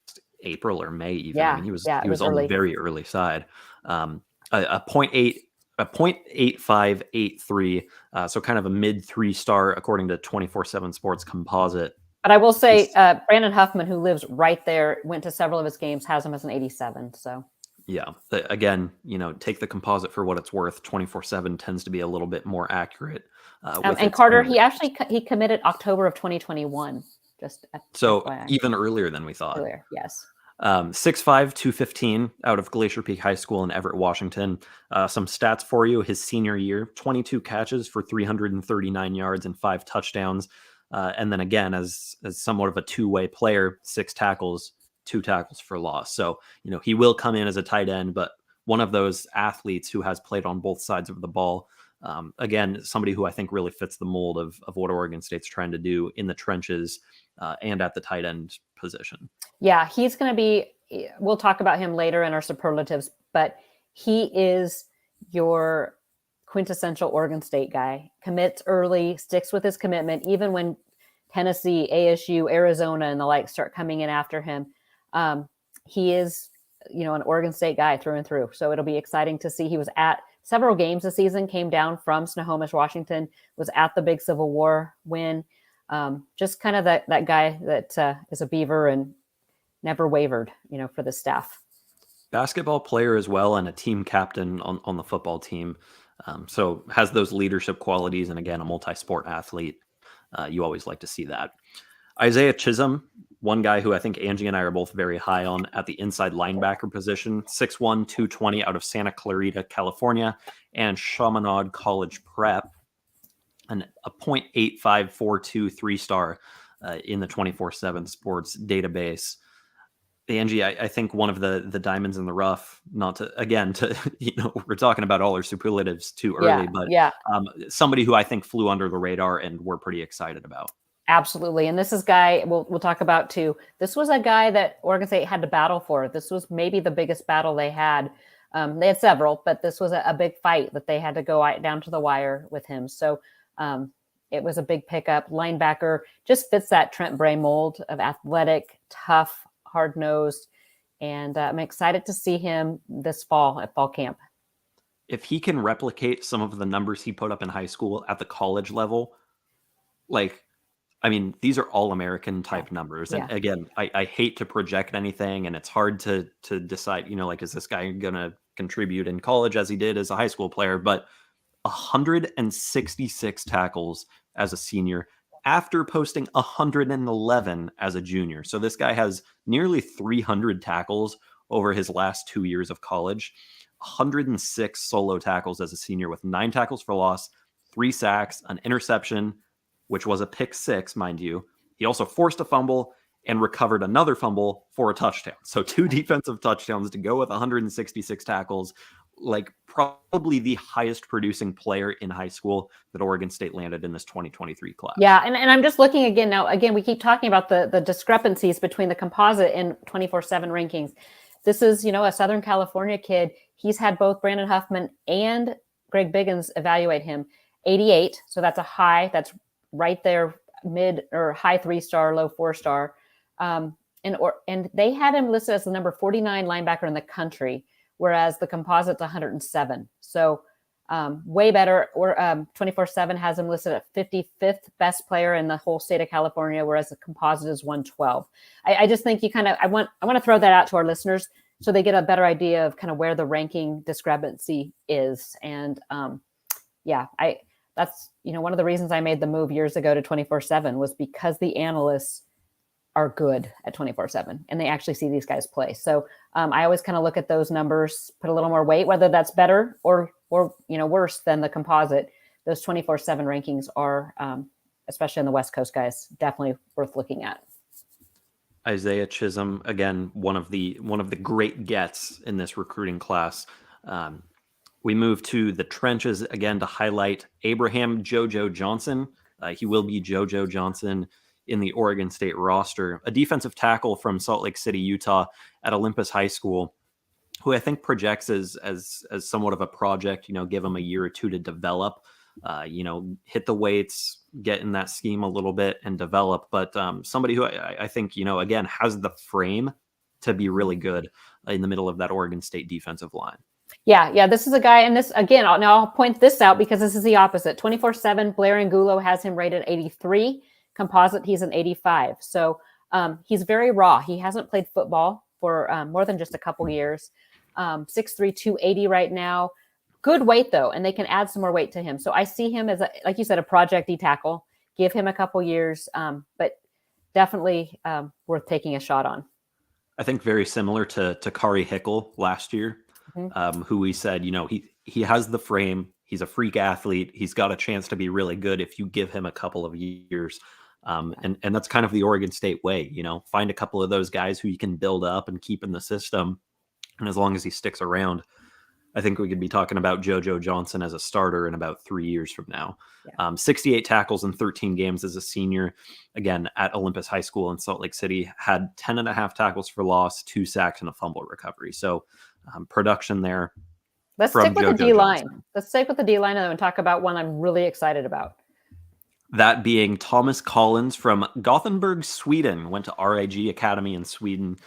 April or May even. Yeah, I mean, he was on the very early side. A 0.8583, so kind of a mid 3-star according to 24/7 Sports Composite. But I will say, Brandon Huffman, who lives right there, went to several of his games, has him as an 87. So yeah, again, take the composite for what it's worth. 24/7 tends to be a little bit more accurate. And Carter, he committed October of 2021. So even earlier than we thought. Earlier, yes. 6'5", 215 out of Glacier Peak High School in Everett, Washington. Some stats for you. His senior year, 22 catches for 339 yards and 5 touchdowns. And then again, as somewhat of a 2-way player, 6 tackles, 2 tackles for loss. So, he will come in as a tight end, but one of those athletes who has played on both sides of the ball. Again, somebody who I think really fits the mold of what Oregon State's trying to do in the trenches and at the tight end position. Yeah, he's going to be, we'll talk about him later in our superlatives, but he is your quintessential Oregon State guy. Commits early, sticks with his commitment, even when Tennessee, ASU, Arizona, and the like start coming in after him. He is, an Oregon State guy through and through. So it'll be exciting to see. He was at several games this season, came down from Snohomish, Washington, was at the big Civil War win. Just kind of that guy that is a Beaver and never wavered, for the staff. Basketball player as well, and a team captain on the football team. So has those leadership qualities, and again, a multi-sport athlete. You always like to see that. Isaiah Chisholm, one guy who I think Angie and I are both very high on at the inside linebacker position, 6'1", 220 out of Santa Clarita, California, and Chaminade College Prep, and a .8542 3-star in the 24/7 Sports database. Angie, I think one of the diamonds in the rough, not to, again, we're talking about all our superlatives too early, but somebody who I think flew under the radar and we're pretty excited about. Absolutely. And this is guy we'll talk about too. This was a guy that Oregon State had to battle for. This was maybe the biggest battle they had. They had several, but this was a big fight that they had to go down to the wire with him. So it was a big pickup. Linebacker just fits that Trent Bray mold of athletic, tough, hard-nosed, and I'm excited to see him this fall at fall camp. If he can replicate some of the numbers he put up in high school at the college level, these are all-American type numbers. And again, I hate to project anything, and it's hard to decide, is this guy going to contribute in college as he did as a high school player? But 166 tackles as a senior, after posting 111 as a junior. So this guy has nearly 300 tackles over his last 2 years of college, 106 solo tackles as a senior with 9 tackles for loss, 3 sacks, an interception, which was a pick 6, mind you. He also forced a fumble and recovered another fumble for a touchdown. So 2 defensive touchdowns to go with 166 tackles. Probably the highest producing player in high school that Oregon State landed in this 2023 class. Yeah, and I'm just looking again now. Again, we keep talking about the discrepancies between the composite and 24/7 rankings. This is, a Southern California kid. He's had both Brandon Huffman and Greg Biggins evaluate him. 88, so that's a high. That's right there, mid or high 3-star, low 4-star. And they had him listed as the number 49 linebacker in the country, whereas the composite's 107. So way better. Or 24/7 has him listed at 55th best player in the whole state of California, whereas the composite is 112. I just think I want to throw that out to our listeners so they get a better idea of kind of where the ranking discrepancy is. And that's one of the reasons I made the move years ago to 24/7 was because the analysts are good at 24/7 and they actually see these guys play. So I always kind of look at those numbers, put a little more weight, whether that's better or worse than the composite. Those 24/7 rankings are, especially on the West Coast guys, definitely worth looking at. Isaiah Chisholm, again, one of the great gets in this recruiting class. We move to the trenches again to highlight Abraham JoJo Johnson. He will be JoJo Johnson in the Oregon State roster, a defensive tackle from Salt Lake City, Utah at Olympus High School, who I think projects as somewhat of a project, give him a year or 2 to develop, hit the weights, get in that scheme a little bit and develop. But somebody who I think, again, has the frame to be really good in the middle of that Oregon State defensive line. Yeah. This is a guy, and this, again, I'll point this out because this is the opposite. 24/7, Blair Angulo has him rated 83. Composite, he's an 85. So he's very raw. He hasn't played football for more than just a couple years. 6'3", 280 right now. Good weight, though, and they can add some more weight to him. So I see him as, like you said, a project D tackle. Give him a couple years, but definitely worth taking a shot on. I think very similar to Kari Hickle last year, who we said, he has the frame. He's a freak athlete. He's got a chance to be really good if you give him a couple of years. And that's kind of the Oregon State way, find a couple of those guys who you can build up and keep in the system. And as long as he sticks around, I think we could be talking about JoJo Johnson as a starter in about 3 years from now. 68 tackles in 13 games as a senior, again, at Olympus High School in Salt Lake City, had 10.5 tackles for loss, 2 sacks, and a fumble recovery. So production there. Let's stick with the D-line. Let's stick with the D-line and talk about one I'm really excited about. That being Thomas Collins from Gothenburg, Sweden, went to RIG Academy in Sweden.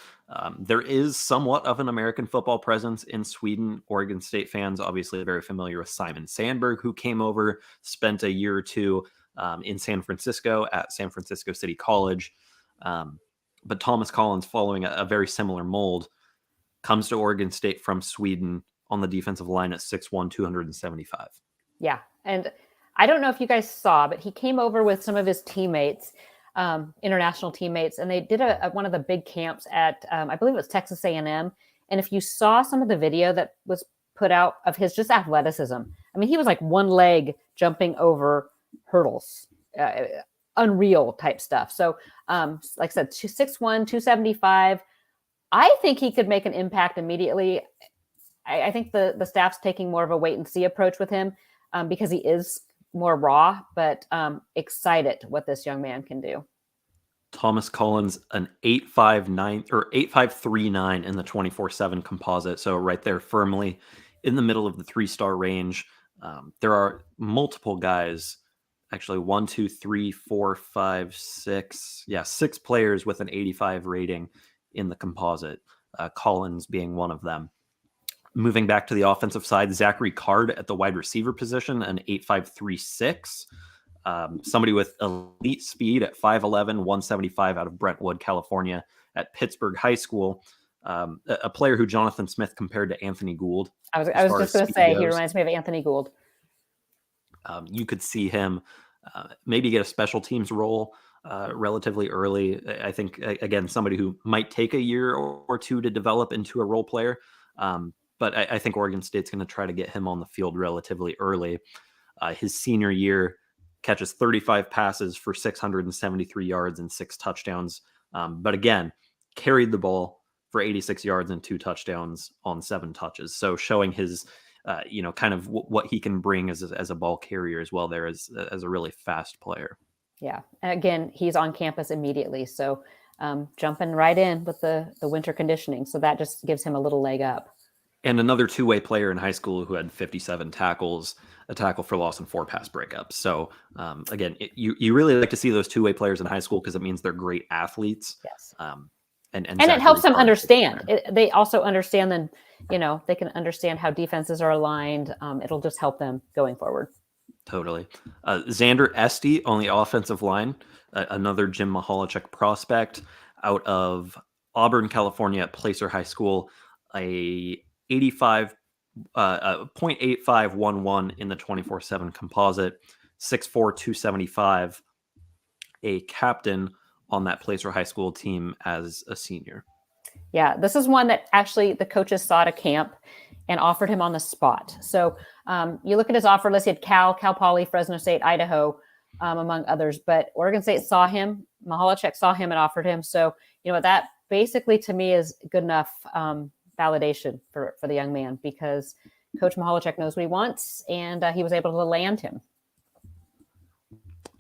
There is somewhat of an American football presence in Sweden. Oregon State fans obviously very familiar with Simon Sandberg, who came over, spent a year or two in San Francisco at San Francisco City College. But Thomas Collins, following a very similar mold, comes to Oregon State from Sweden on the defensive line at 6'1", 275. Yeah. And I don't know if you guys saw, but he came over with some of his teammates, international teammates, and they did one of the big camps at, I believe it was Texas A&M. And if you saw some of the video that was put out of his just athleticism, I mean, he was like one leg jumping over hurdles, unreal type stuff. So like I said, 6'1", 275. I think he could make an impact immediately. I think the staff's taking more of a wait and see approach with him because he is more raw, but excited what this young man can do. Thomas Collins, an 8.59 or 8.539 in the 24/7 composite. So right there, firmly in the middle of the 3-star range. There are multiple guys, actually 1, 2, 3, 4, 5, 6. Yeah, 6 players with an 85 rating in the composite. Collins being one of them. Moving back to the offensive side, Zachary Card at the wide receiver position, an 8.536. Somebody with elite speed at 5'11", 175 out of Brentwood, California at Pittsburgh High School. A player who Jonathan Smith compared to Anthony Gould. I was just going to say, he reminds me of Anthony Gould. You could see him maybe get a special teams role relatively early. I think, again, somebody who might take a year or two to develop into a role player. But I think Oregon State's going to try to get him on the field relatively early. His senior year catches 35 passes for 673 yards and 6 touchdowns. But again, carried the ball for 86 yards and 2 touchdowns on 7 touches. So showing his, kind of what he can bring as a ball carrier as well there as a really fast player. Yeah. And again, he's on campus immediately. So jumping right in with the winter conditioning. So that just gives him a little leg up. And another two-way player in high school who had 57 tackles, a tackle for loss, and 4 pass breakups. So again, you really like to see those two-way players in high school because it means they're great athletes. Yes. And it helps them understand. They also understand then, they can understand how defenses are aligned. It'll just help them going forward. Totally. Xander Esty on the offensive line, another Jim Mahalichuk prospect out of Auburn, California at Placer High School, a 0.8511 in the 24/7 composite, 6'4", 275, a captain on that Placer High School team as a senior. Yeah, this is one that actually the coaches saw at a camp and offered him on the spot. So you look at his offer list, he had Cal Poly, Fresno State, Idaho, among others. But Oregon State saw him, Mahalichuk saw him and offered him. So, that basically to me is good enough validation for the young man because Coach Mahalichuk knows what he wants and he was able to land him.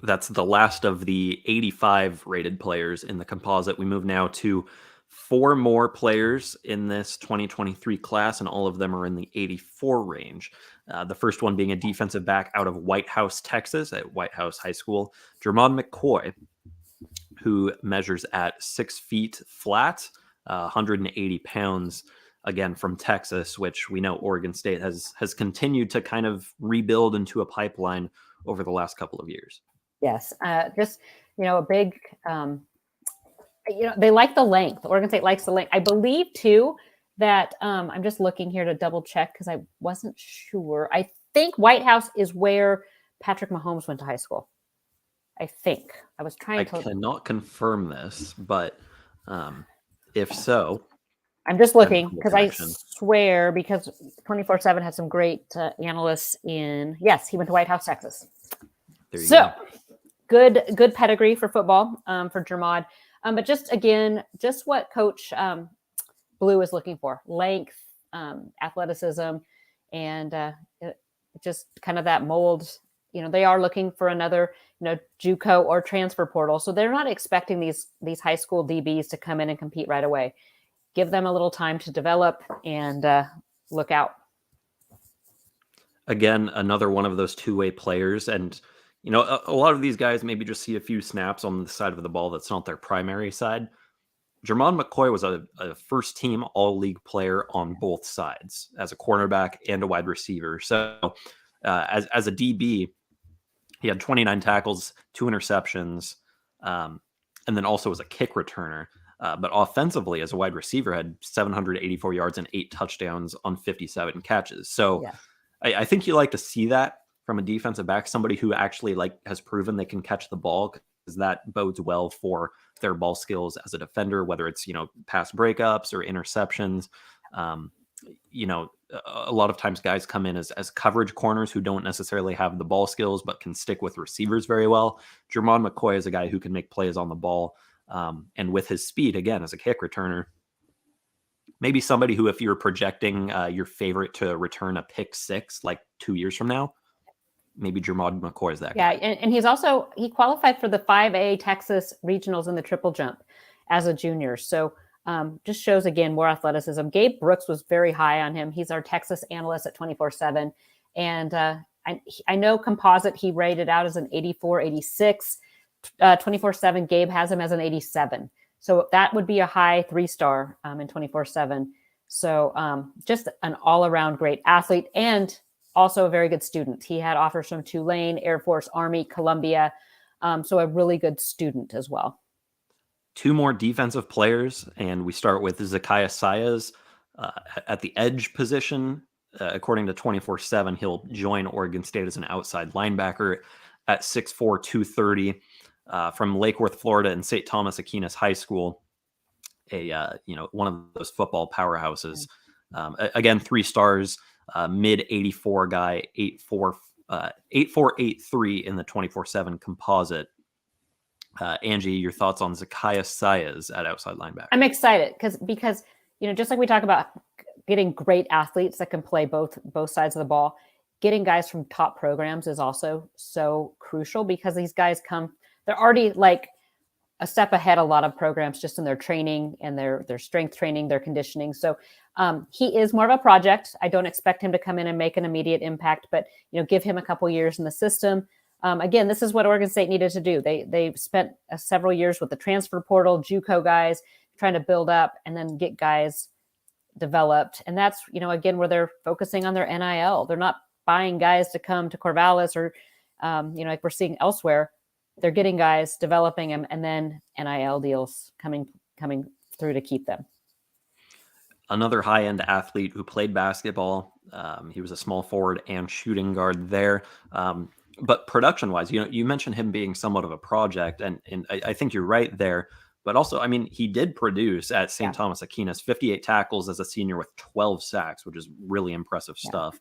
That's the last of the 85 rated players in the composite. We move now to 4 more players in this 2023 class, and all of them are in the 84 range. The first one being a defensive back out of White House, Texas at White House High School, Jermon McCoy, who measures at 6 feet flat, 180 pounds, again from Texas, which we know Oregon State has continued to kind of rebuild into a pipeline over the last couple of years. Yes. Just, a big, they like the length. Oregon State likes the length. I believe too that I'm just looking here to double check because I wasn't sure. I think White House is where Patrick Mahomes went to high school. I think I was trying to. I cannot confirm this, but if so, I'm just looking because I swear because 24/7 has some great analysts in. Yes, he went to White House, Texas. There you go. Good pedigree for football for Jermod. But just what Coach Blue is looking for: length, athleticism, and just kind of that mold. They are looking for another, JUCO or transfer portal. So they're not expecting these high school DBs to come in and compete right away. Give them a little time to develop and look out. Again, another one of those two-way players. And, a lot of these guys maybe just see a few snaps on the side of the ball that's not their primary side. Jermon McCoy was a first-team all-league player on both sides as a cornerback and a wide receiver. So as a DB, he had 29 tackles, 2 interceptions, and then also as a kick returner. But offensively, as a wide receiver, had 784 yards and 8 touchdowns on 57 catches. So I think you like to see that from a defensive back, somebody who actually has proven they can catch the ball, because that bodes well for their ball skills as a defender, whether it's, pass breakups or interceptions. A lot of times guys come in as coverage corners who don't necessarily have the ball skills, but can stick with receivers very well. Jermon McCoy is a guy who can make plays on the ball. And with his speed, again, as a kick returner, maybe somebody who, if you're projecting your favorite to return a pick 6, 2 years from now, maybe Jermon McCoy is that guy. Yeah, and he qualified for the 5A Texas regionals in the triple jump as a junior. So just shows, again, more athleticism. Gabe Brooks was very high on him. He's our Texas analyst at 24/7. And I know composite, he rated out as an 84, 86. 24/7, Gabe has him as an 87. So that would be a high 3-star in 24/7. So just an all-around great athlete, and also a very good student. He had offers from Tulane, Air Force, Army, Columbia. So a really good student as well. 2 more defensive players, and we start with Zakiah Saez at the edge position. According to 24/7, he'll join Oregon State as an outside linebacker at 6'4", 230, from Lake Worth, Florida, and St. Thomas Aquinas High School, one of those football powerhouses. Again, 3 stars, mid 84 guy, 8'4", 8'3" in the 24/7 composite. Angie, your thoughts on Zakiah Saez at outside linebacker? I'm excited because just like we talk about getting great athletes that can play both sides of the ball, getting guys from top programs is also so crucial, because these guys they're already a step ahead a lot of programs just in their training and their strength training, their conditioning. So he is more of a project. I don't expect him to come in and make an immediate impact, but give him a couple years in the system. Again, this is what Oregon State needed to do. They spent several years with the transfer portal, JUCO guys, trying to build up and then get guys developed. And that's, again, where they're focusing on their NIL. They're not buying guys to come to Corvallis or, like we're seeing elsewhere. They're getting guys, developing them, and then NIL deals coming through to keep them. Another high-end athlete who played basketball. He was a small forward and shooting guard there. But production-wise, you mentioned him being somewhat of a project, and I think you're right there. But also, he did produce at St. Thomas Aquinas, 58 tackles as a senior with 12 sacks, which is really impressive stuff.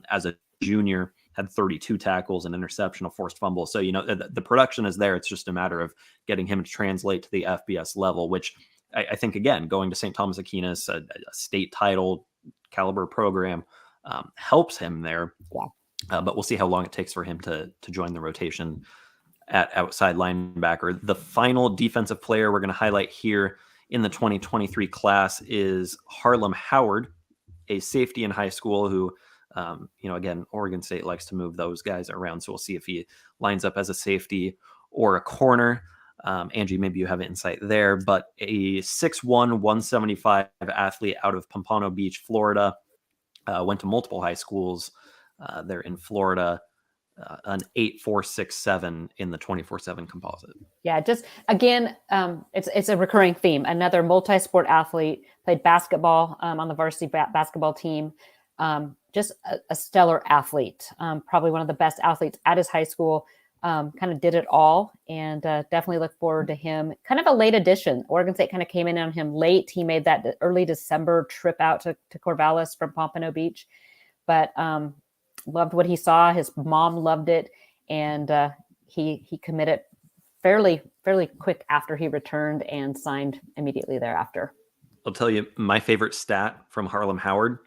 As a junior, had 32 tackles, an interception, a forced fumble. So, the production is there. It's just a matter of getting him to translate to the FBS level, which I think, again, going to St. Thomas Aquinas, a state title caliber program, helps him there. Yeah. But we'll see how long it takes for him to join the rotation at outside linebacker. The final defensive player we're going to highlight here in the 2023 class is Harlem Howard, a safety in high school who, again, Oregon State likes to move those guys around. So we'll see if he lines up as a safety or a corner. Angie, maybe you have insight there, but a 6'1", 175 athlete out of Pompano Beach, Florida, went to multiple high schools there in Florida, an 8.467 in the 24/7 composite. Yeah, just again, it's a recurring theme. Another multi-sport athlete, played basketball on the varsity basketball team. Just a stellar athlete, probably one of the best athletes at his high school. Kind of did it all, and definitely look forward to him. Kind of a late addition. Oregon State kind of came in on him late. He made that early December trip out to Corvallis from Pompano Beach, but loved what he saw. His mom loved it, and he committed fairly quick after he returned and signed immediately thereafter. I'll tell you my favorite stat from Harlem Howard: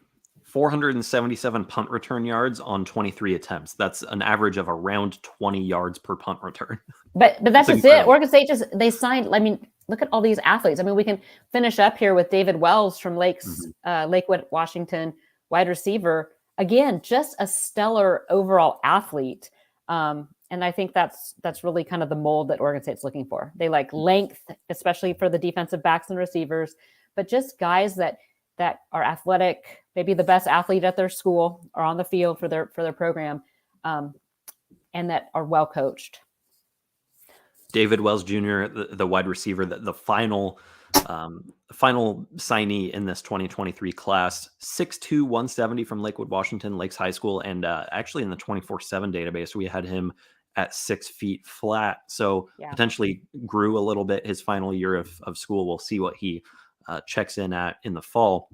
477 punt return yards on 23 attempts. That's an average of around 20 yards per punt return. But that's just incredible. It. Oregon State they signed. Look at all these athletes. We can finish up here with David Wells from Lakewood, Washington, wide receiver. Again, just a stellar overall athlete. And I think that's really kind of the mold that Oregon State's looking for. They like length, especially for the defensive backs and receivers, but just guys that are athletic, maybe the best athlete at their school or on the field for their program, and that are well coached. David Wells Jr., the wide receiver, the final signee in this 2023 class, 6'2", 170 from Lakewood, Washington, Lakes High School. And actually in the 24/7 database, we had him at 6 feet flat. So potentially grew a little bit his final year of school. We'll see what he checks in at in the fall.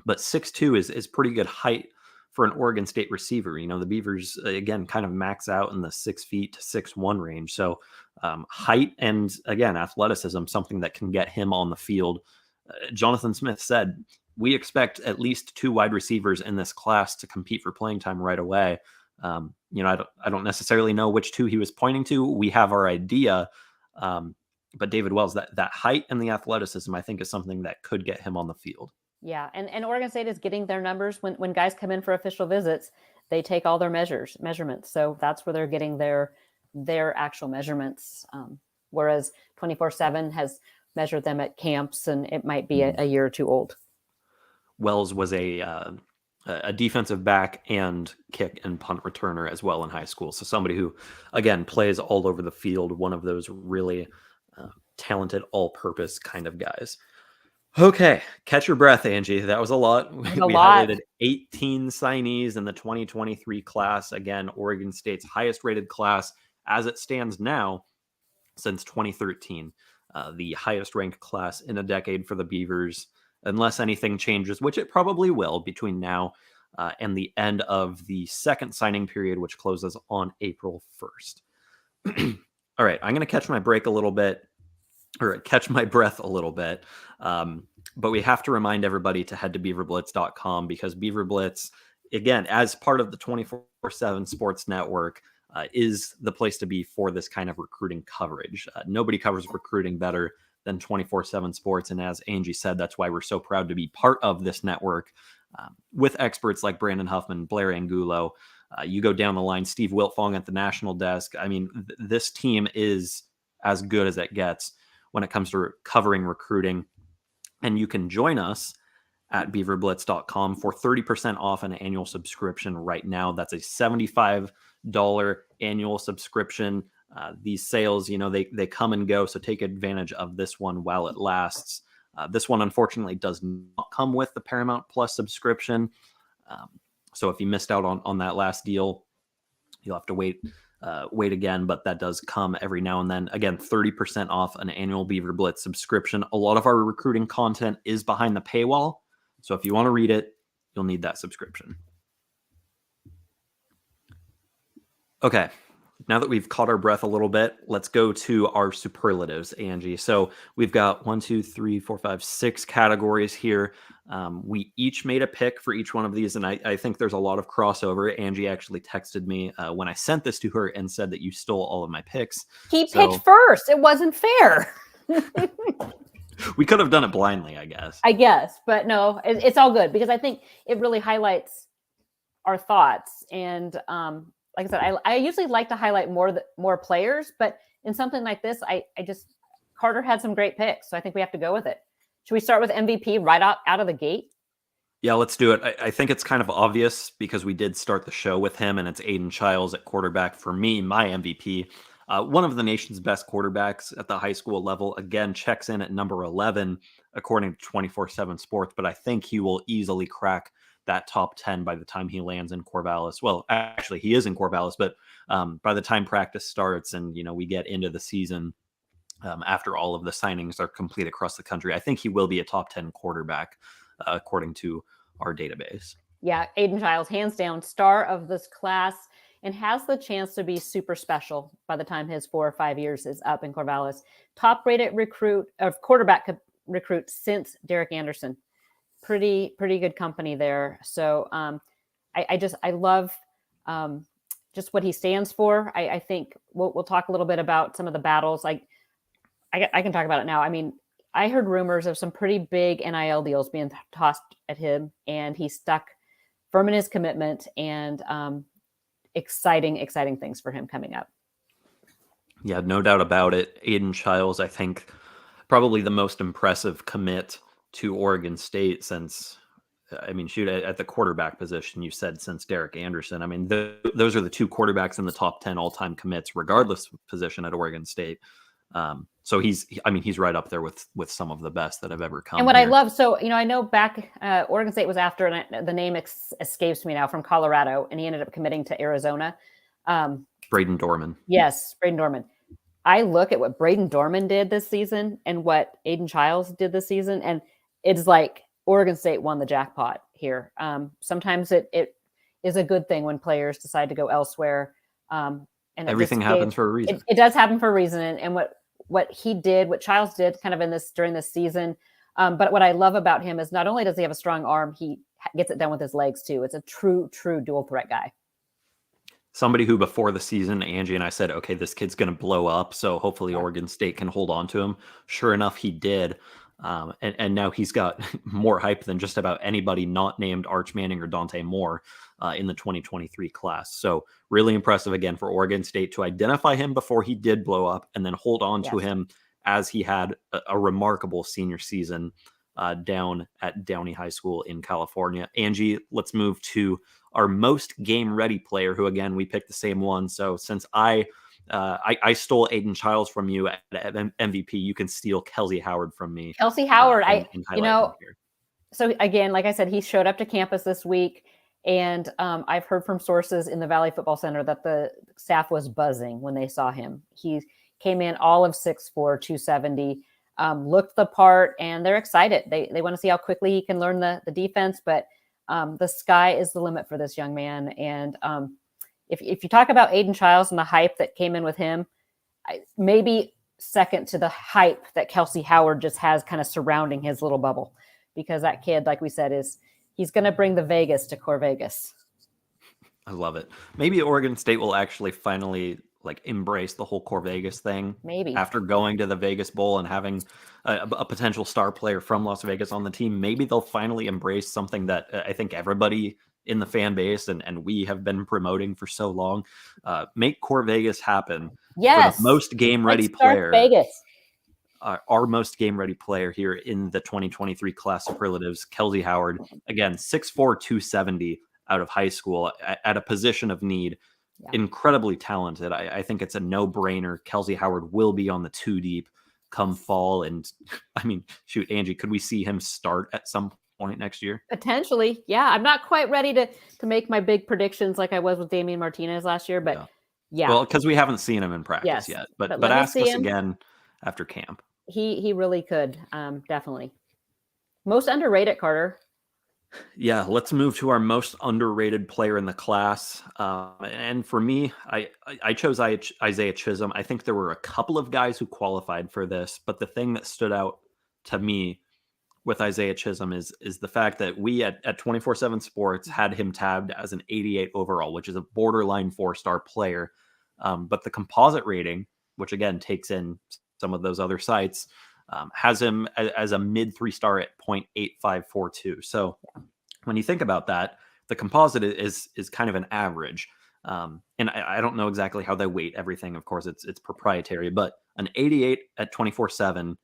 But 6'2" is pretty good height for an Oregon State receiver. You know, the Beavers, again, kind of max out in the 6 feet to 6'1" range. So height and, again, athleticism, something that can get him on the field. Jonathan Smith said, we expect at least 2 wide receivers in this class to compete for playing time right away. You know, I don't necessarily know which 2 he was pointing to. We have our idea. But David Wells, that height and the athleticism, I think, is something that could get him on the field. Yeah. And Oregon State is getting their numbers when guys come in for official visits, they take all their measurements. So that's where they're getting their actual measurements. Whereas 24/7 has measured them at camps, and it might be a year or 2 old. Wells was a defensive back and kick and punt returner as well in high school. So somebody who, again, plays all over the field, one of those really talented all-purpose kind of guys. Okay, catch your breath, Angie. That was a lot. We highlighted 18 signees in the 2023 class. Again, Oregon State's highest rated class as it stands now since 2013. The highest ranked class in a decade for the Beavers, unless anything changes, which it probably will between now and the end of the second signing period, which closes on April 1st. All right, I'm going to catch my breath a little bit. But we have to remind everybody to head to BeaverBlitz.com, because BeaverBlitz, again, as part of the 24/7 Sports Network, is the place to be for this kind of recruiting coverage. Nobody covers recruiting better than 24/7 Sports. And as Angie said, that's why we're so proud to be part of this network with experts like Brandon Huffman, Blair Angulo. You go down the line, Steve Wiltfong at the national desk. I mean, this team is as good as it gets when it comes to covering recruiting. And you can join us at BeaverBlitz.com for 30% off an annual subscription right now. That's a $75 annual subscription. These sales, you know, they come and go, so take advantage of this one while it lasts. This one, unfortunately, does not come with the Paramount Plus subscription. So if you missed out on that last deal, you'll have to wait again, but that does come every now and then. Again, 30% off an annual Beaver Blitz subscription. A lot of our recruiting content is behind the paywall, so if you want to read it, you'll need that subscription. Okay, now that we've caught our breath a little bit, let's go to our superlatives, Angie. So we've got 6 categories here. We each made a pick for each one of these, and I think there's a lot of crossover. Angie actually texted me when I sent this to her and said that you stole all of my picks. He picked first. It wasn't fair. We could have done it blindly, I guess. But no, it's all good, because I think it really highlights our thoughts. And like I said, I usually like to highlight more players, but in something like this, Carter had some great picks, so I think we have to go with it. Should we start with MVP right out of the gate? Yeah, let's do it. I think it's kind of obvious because we did start the show with him, and it's Aiden Childs at quarterback. For me, my MVP, one of the nation's best quarterbacks at the high school level, again, checks in at number 11, according to 24/7 Sports, but I think he will easily crack that top 10 by the time he lands in Corvallis. Well, actually, he is in Corvallis, but by the time practice starts and, you know, we get into the season, after all of the signings are complete across the country, I think he will be a top 10 quarterback, according to our database. Yeah, Aiden Childs, hands down, star of this class, and has the chance to be super special by the time his 4 or 5 years is up in Corvallis. Top-rated quarterback recruit since Derek Anderson. Pretty good company there. So I love just what he stands for. I think we'll talk a little bit about some of the battles. I can talk about it now. I mean, I heard rumors of some pretty big NIL deals being tossed at him, and he stuck firm in his commitment, and exciting things for him coming up. Yeah, no doubt about it. Aiden Childs, I think, probably the most impressive commit to Oregon State since, I mean, shoot, at the quarterback position, you said since Derek Anderson. I mean, those are the two quarterbacks in the top 10 all-time commits, regardless of position at Oregon State. So he's right up there with some of the best that have ever come And what I here. love, so, I know back, Oregon State was after, and the name escapes me now, from Colorado, and he ended up committing to Arizona. Braden Dorman. Yes, Braden Dorman. I look at what Braden Dorman did this season and what Aiden Childs did this season, and it's like Oregon State won the jackpot here. Sometimes it is a good thing when players decide to go elsewhere. And everything happens for a reason. It does happen for a reason. And what he did, what Childs did kind of during this season. But what I love about him is not only does he have a strong arm, he gets it done with his legs too. It's a true dual threat guy. Somebody who before the season, Angie and I said, okay, this kid's going to blow up. So hopefully Oregon State can hold on to him. Sure enough, he did. And now he's got more hype than just about anybody not named Arch Manning or Dante Moore in the 2023 class. So really impressive again for Oregon State to identify him before he did blow up and then hold on to him as he had a remarkable senior season down at Downey High School in California. Angie, let's move to our most game ready player, who again, we picked the same one. So since I stole Aiden Childs from you at MVP, you can steal Kelsey Howard from me. Kelsey Howard, so again, like I said, he showed up to campus this week, and I've heard from sources in the Valley Football Center that the staff was buzzing when they saw him. He came in all of 6'4", 270, looked the part, and they're excited. They want to see how quickly he can learn the defense, but the sky is the limit for this young man. And if you talk about Aiden Childs and the hype that came in with him, maybe second to the hype that Kelsey Howard just has kind of surrounding his little bubble, because that kid, like we said, he's going to bring the Vegas to Core Vegas. I love it. Maybe Oregon State will actually finally embrace the whole Core Vegas thing. Maybe after going to the Vegas Bowl and having a potential star player from Las Vegas on the team, maybe they'll finally embrace something that I think everybody in the fan base and we have been promoting for so long. Make Core Vegas happen. Yes. For the most game ready player. Vegas. Our most game ready player here in the 2023 class superlatives, Kelsey Howard. Again, 6'4", 270 out of high school at a position of need. Yeah. Incredibly talented. I think it's a no-brainer. Kelsey Howard will be on the 2 deep come fall. And I mean, shoot, Angie, could we see him start at some point next year? Potentially. Yeah. I'm not quite ready to make my big predictions like I was with Damian Martinez last year, but yeah. Well, because we haven't seen him in practice yet. But ask us again after camp. He really could. Definitely. Most underrated, Carter. Yeah, let's move to our most underrated player in the class. And for me, I chose Isaiah Chisholm. I think there were a couple of guys who qualified for this, but the thing that stood out to me with Isaiah Chisholm is the fact that we at 24/7 Sports had him tabbed as an 88 overall, which is a borderline 4-star player. But the composite rating, which again takes in some of those other sites, has him as a mid 3-star at 0.8542. So when you think about that, the composite is kind of an average. And I don't know exactly how they weight everything. Of course, it's proprietary, but an 88 at 24/7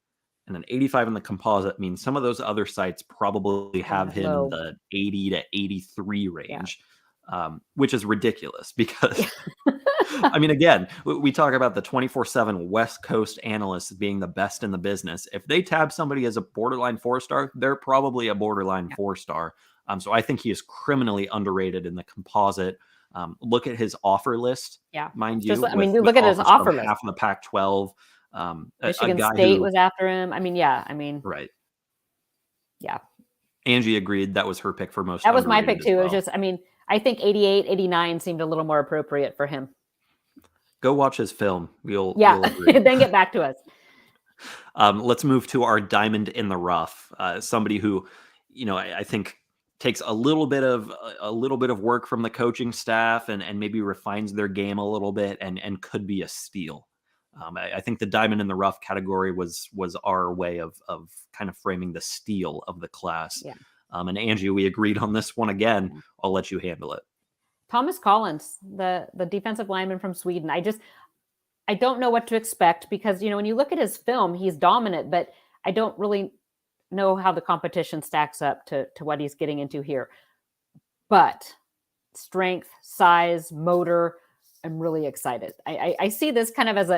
and an 85 in the composite means some of those other sites probably have him in the 80 to 83 range, which is ridiculous because I mean, again, we talk about the 24/7 West Coast analysts being the best in the business. If they tab somebody as a borderline 4-star, they're probably a borderline 4-star. So I think he is criminally underrated in the composite. Look at his offer list. Yeah, mind you. Look at his offer list. Half of the Pac-12. Michigan State was after him. Right. Yeah. Angie agreed that was her pick for most. That was my pick too. Well. It was just, I think 88, 89 seemed a little more appropriate for him. Go watch his film. You'll agree. Then get back to us. Let's move to our diamond in the rough. Somebody who, I think takes a little bit of work from the coaching staff and maybe refines their game a little bit and could be a steal. I think the diamond in the rough category was our way of kind of framing the steal of the class. Yeah. And Angie, we agreed on this one again. I'll let you handle it. Thomas Collins, the defensive lineman from Sweden. I don't know what to expect because, when you look at his film, he's dominant, but I don't really know how the competition stacks up to what he's getting into here. But strength, size, motor, I'm really excited. I see this kind of as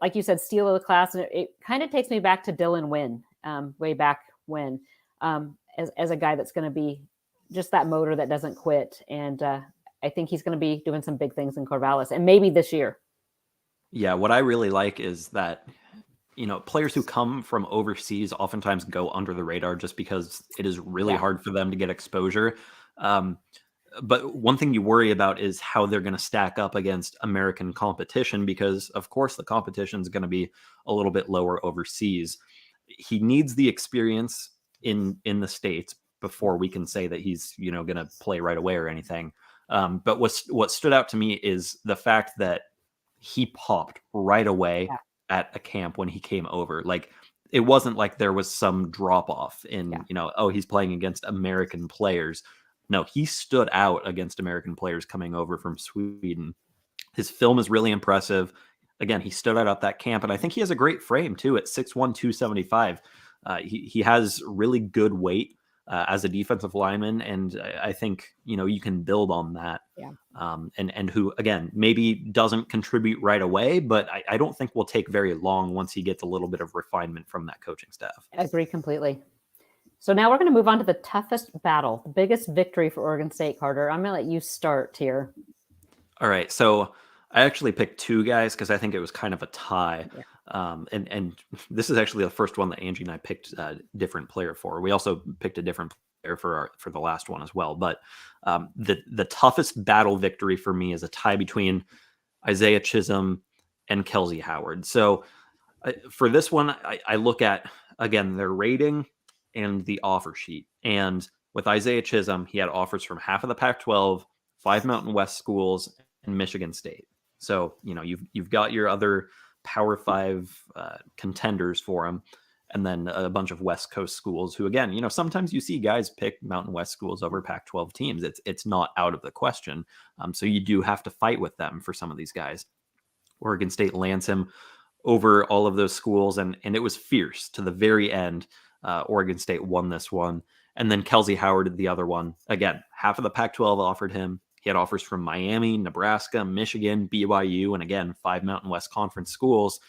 like you said, steal of the class. And it kind of takes me back to Dylan Wynn, way back when, as a guy that's going to be just that motor that doesn't quit. And I think he's going to be doing some big things in Corvallis and maybe this year. Yeah, what I really like is that, players who come from overseas oftentimes go under the radar just because it is really hard for them to get exposure. But one thing you worry about is how they're going to stack up against American competition because, of course, the competition is going to be a little bit lower overseas. He needs the experience in the States before we can say that he's, going to play right away or anything. But what stood out to me is the fact that he popped right away at a camp when he came over. Like, it wasn't like there was some drop off in, he's playing against American players. No, he stood out against American players coming over from Sweden. His film is really impressive. Again, he stood out at that camp, and I think he has a great frame too at 6'1", 275. He has really good weight as a defensive lineman, and I think you can build on that. Yeah. And who again maybe doesn't contribute right away, but I don't think will take very long once he gets a little bit of refinement from that coaching staff. I agree completely. So now we're going to move on to the toughest battle, the biggest victory for Oregon State, Carter. I'm going to let you start here. All right. So I actually picked two guys because I think it was kind of a tie. Yeah. And this is actually the first one that Angie and I picked a different player for. We also picked a different player for the last one as well. But the toughest battle victory for me is a tie between Isaiah Chisholm and Kelsey Howard. So for this one, I look at, again, their rating and the offer sheet. And with Isaiah Chisholm, he had offers from half of the Pac-12, 5 Mountain West schools, and Michigan State. So, you've got your other Power 5 contenders for him, and then a bunch of West Coast schools who, again, sometimes you see guys pick Mountain West schools over Pac-12 teams. It's not out of the question. So you do have to fight with them for some of these guys. Oregon State lands him over all of those schools, and it was fierce to the very end. Oregon State won this one. And then Kelsey Howard, the other one. Again, half of the Pac-12 offered him. He had offers from Miami, Nebraska, Michigan, BYU, and again, 5 Mountain West Conference schools.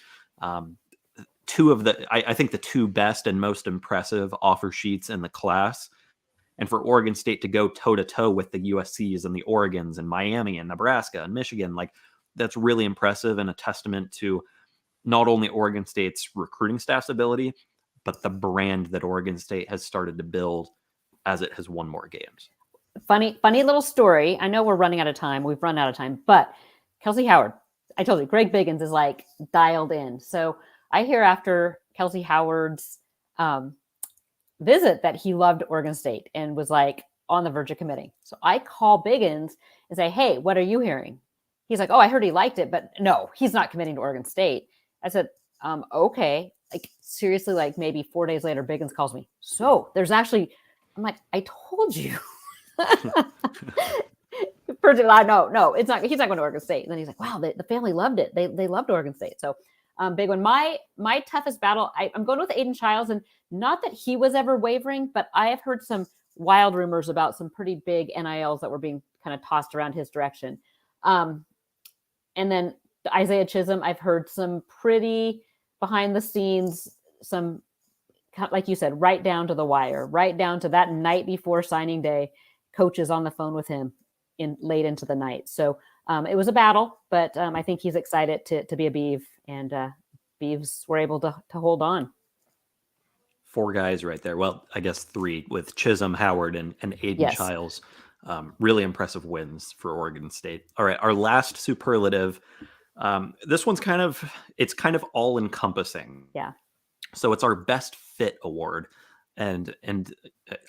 Two of I think the two best and most impressive offer sheets in the class. And for Oregon State to go toe-to-toe with the USCs and the Oregons and Miami and Nebraska and Michigan, that's really impressive and a testament to not only Oregon State's recruiting staff's ability, but the brand that Oregon State has started to build as it has won more games. Funny little story. I know we're running out of time. We've run out of time, but Kelsey Howard, I told you, Greg Biggins is dialed in. So I hear after Kelsey Howard's visit that he loved Oregon State and was on the verge of committing. So I call Biggins and say, hey, what are you hearing? He's like, oh, I heard he liked it, but no, he's not committing to Oregon State. I said, okay. Seriously, maybe 4 days later, Biggins calls me. So there's actually, I'm like, I told you. No, it's not. He's not going to Oregon State. And then he's like, wow, the family loved it. They loved Oregon State. So big one. My toughest battle, I'm going with Aiden Childs, and not that he was ever wavering, but I have heard some wild rumors about some pretty big NILs that were being kind of tossed around his direction. And then Isaiah Chisholm, I've heard some pretty behind the scenes, some, like you said, right down to the wire, right down to that night before signing day, coaches on the phone with him late into the night. So it was a battle, but I think he's excited to be a Beav, and Beavs were able to hold on. 4 guys right there. Well, I guess 3 with Chisholm, Howard, and Aiden Childs. Really impressive wins for Oregon State. All right, our last superlative. This one's kind of all encompassing. Yeah. So it's our best fit award. And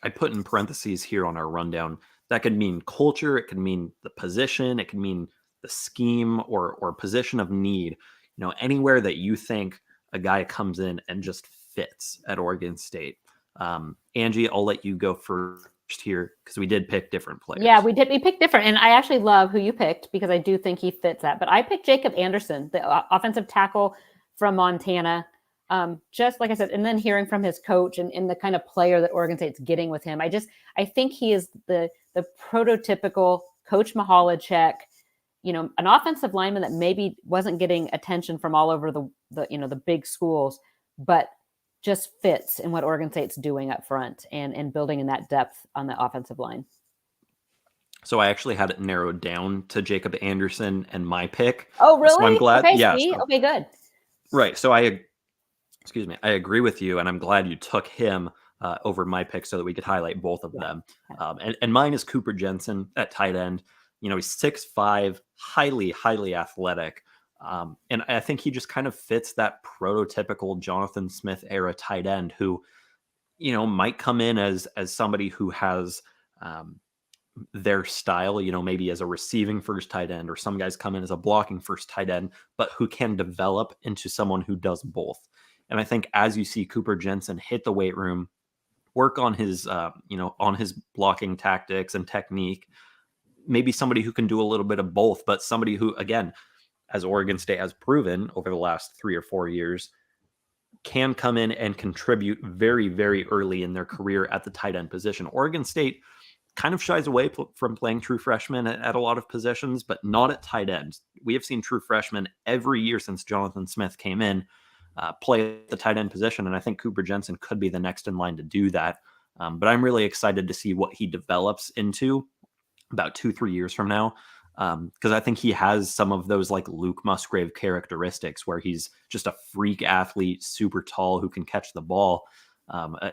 I put in parentheses here on our rundown, that could mean culture. It could mean the position. It could mean the scheme or position of need, anywhere that you think a guy comes in and just fits at Oregon State. Angie, I'll let you go here because we did pick different players. Yeah, we did. We picked different. And I actually love who you picked because I do think he fits that. But I picked Jacob Anderson, the offensive tackle from Montana. Just like I said, and then hearing from his coach and the kind of player that Oregon State's getting with him, I think he is the prototypical Coach Mahalicek, an offensive lineman that maybe wasn't getting attention from all over the big schools, but just fits in what Oregon State's doing up front and building in that depth on the offensive line. So I actually had it narrowed down to Jacob Anderson and my pick. Oh, really? So I'm glad. Okay, yeah. Okay, good. Right. So I agree with you, and I'm glad you took him over my pick so that we could highlight both of them. And mine is Cooper Jensen at tight end. He's 6'5", highly athletic. And I think he just kind of fits that prototypical Jonathan Smith era tight end who, might come in as somebody who has their style, maybe as a receiving first tight end, or some guys come in as a blocking first tight end, but who can develop into someone who does both. And I think as you see Cooper Jensen hit the weight room, work on his, on his blocking tactics and technique, maybe somebody who can do a little bit of both, but somebody who, again, as Oregon State has proven over the last 3 or 4 years, can come in and contribute very, very early in their career at the tight end position. Oregon State kind of shies away from playing true freshmen at a lot of positions, but not at tight end. We have seen true freshmen every year since Jonathan Smith came in play at the tight end position, and I think Cooper Jensen could be the next in line to do that. But I'm really excited to see what he develops into about 2-3 years from now. Because I think he has some of those like Luke Musgrave characteristics where he's just a freak athlete, super tall, who can catch the ball.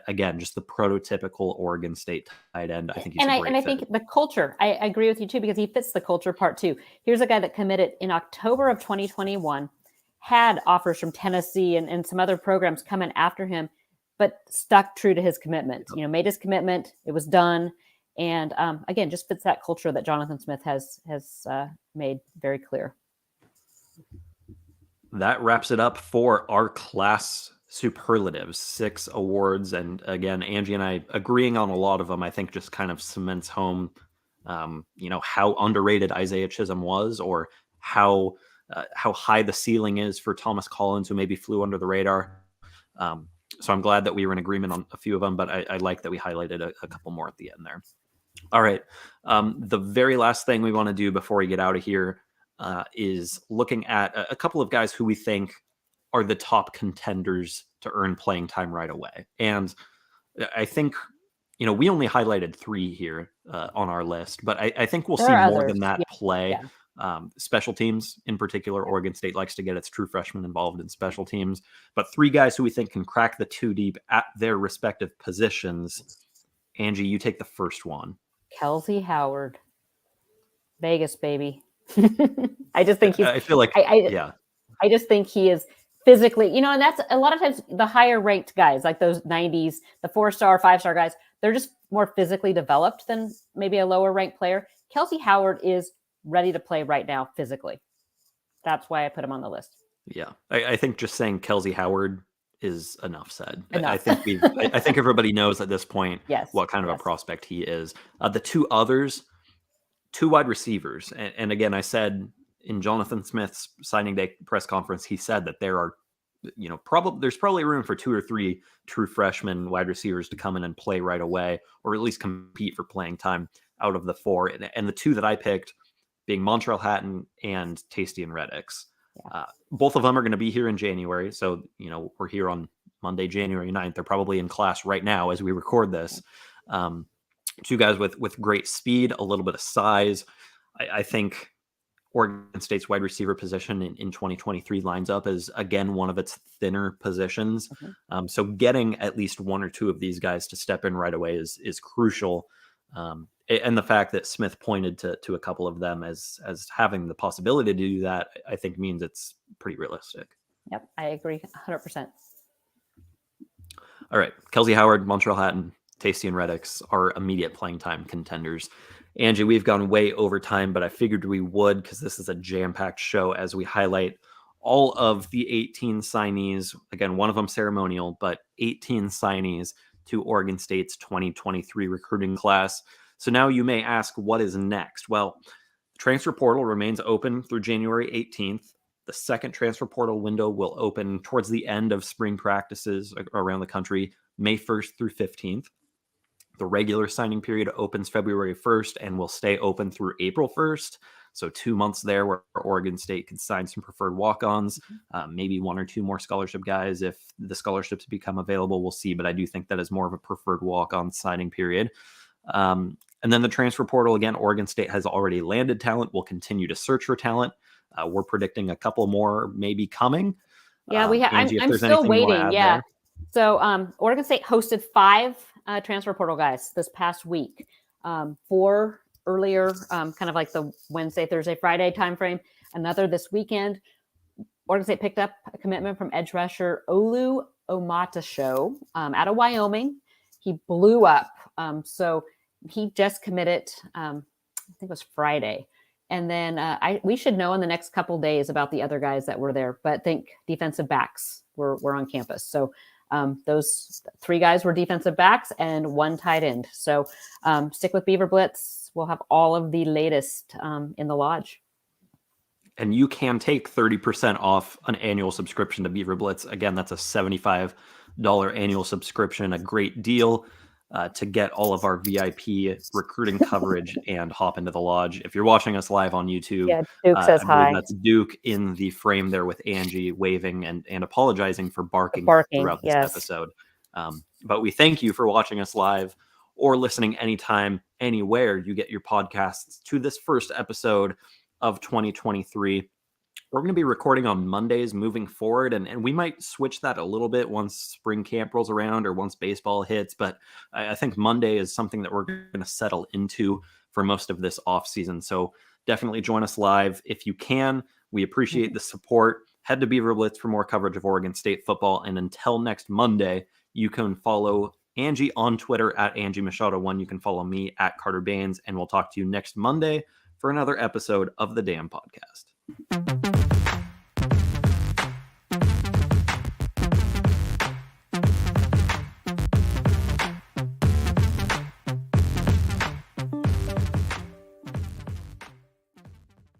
Again, just the prototypical Oregon State tight end. I think he's a great fit. I think the culture, I agree with you too, because he fits the culture part too. Here's a guy that committed in October of 2021, had offers from Tennessee and some other programs coming after him, but stuck true to his commitment. Made his commitment. It was done. And again, just fits that culture that Jonathan Smith has made very clear. That wraps it up for our class superlatives, 6 awards. And again, Angie and I agreeing on a lot of them, I think just kind of cements home, how underrated Isaiah Chisholm was, or how high the ceiling is for Thomas Collins, who maybe flew under the radar. So I'm glad that we were in agreement on a few of them, but I like that we highlighted a couple more at the end there. All right. The very last thing we want to do before we get out of here is looking at a couple of guys who we think are the top contenders to earn playing time right away. And I think, we only highlighted 3 here on our list, but I think we'll see more than that play. Yeah. Special teams in particular, Oregon State likes to get its true freshmen involved in special teams, but 3 guys who we think can crack the 2 deep at their respective positions. Angie, you take the first one. Kelsey Howard, Vegas, baby. I just think I feel like, I just think he is physically, and that's a lot of times the higher ranked guys, like those 90s, the 4-star, 5-star guys, they're just more physically developed than maybe a lower ranked player. Kelsey Howard is ready to play right now physically. That's why I put him on the list. Yeah. I think just saying Kelsey Howard is enough said. Enough. I think everybody knows at this point what kind of a prospect he is. The 2 others, 2 wide receivers. And again, I said in Jonathan Smith's signing day press conference, he said that there are, there's probably room for 2 or 3 true freshman wide receivers to come in and play right away, or at least compete for playing time out of the 4. And the 2 that I picked being Montreal Hatton and Tastian Reddix. Both of them are going to be here in January. So, we're here on Monday, January 9th. They're probably in class right now as we record this. 2 guys with great speed, a little bit of size. I think Oregon State's wide receiver position in 2023 lines up as, again, one of its thinner positions. Mm-hmm. So getting at least 1 or 2 of these guys to step in right away is crucial. And the fact that Smith pointed to a couple of them as having the possibility to do that, I think means it's pretty realistic. Yep, I agree 100%. All right, Kelsey Howard, Montreal Hatton, Tastian Reddix are immediate playing time contenders. Angie, we've gone way over time, but I figured we would because this is a jam-packed show as we highlight all of the 18 signees. Again, one of them ceremonial, but 18 signees to Oregon State's 2023 recruiting class. So now you may ask, what is next? Well, the transfer portal remains open through January 18th. The second transfer portal window will open towards the end of spring practices around the country, May 1st through 15th. The regular signing period opens February 1st and will stay open through April 1st. So 2 months there where Oregon State can sign some preferred walk-ons, maybe 1 or 2 more scholarship guys. If the scholarships become available, we'll see. But I do think that is more of a preferred walk-on signing period. And then the transfer portal, again, Oregon State has already landed talent. We'll continue to search for talent. We're predicting a couple more maybe coming. Yeah, we have. Angie, I'm still waiting. Yeah. There. So Oregon State hosted 5 transfer portal guys this past week. 4 earlier, kind of like the Wednesday, Thursday, Friday timeframe. Another this weekend. Oregon State picked up a commitment from edge rusher Olu Omatasho out of Wyoming. He blew up. So he just committed, I think it was Friday. And then we should know in the next couple days about the other guys that were there. But think defensive backs were on campus. So those 3 guys were defensive backs and 1 tight end. So stick with BeaverBlitz. We'll have all of the latest in the lodge. And you can take 30% off an annual subscription to BeaverBlitz. Again, that's a $75 annual subscription, a great deal to get all of our VIP recruiting coverage and hop into the lodge. If you're watching us live on YouTube, yeah, Duke says hi. That's Duke in the frame there with Angie waving and apologizing for barking throughout this episode. But we thank you for watching us live or listening anytime, anywhere you get your podcasts to this first episode of 2023. We're going to be recording on Mondays moving forward, and we might switch that a little bit once spring camp rolls around or once baseball hits, but I think Monday is something that we're going to settle into for most of this off season. So definitely join us live if you can. We appreciate the support. Head to BeaverBlitz for more coverage of Oregon State football, and until next Monday, you can follow Angie on Twitter at Angie Machado 1. You can follow me at Carter Bahns, and we'll talk to you next Monday for another episode of the Damn Podcast.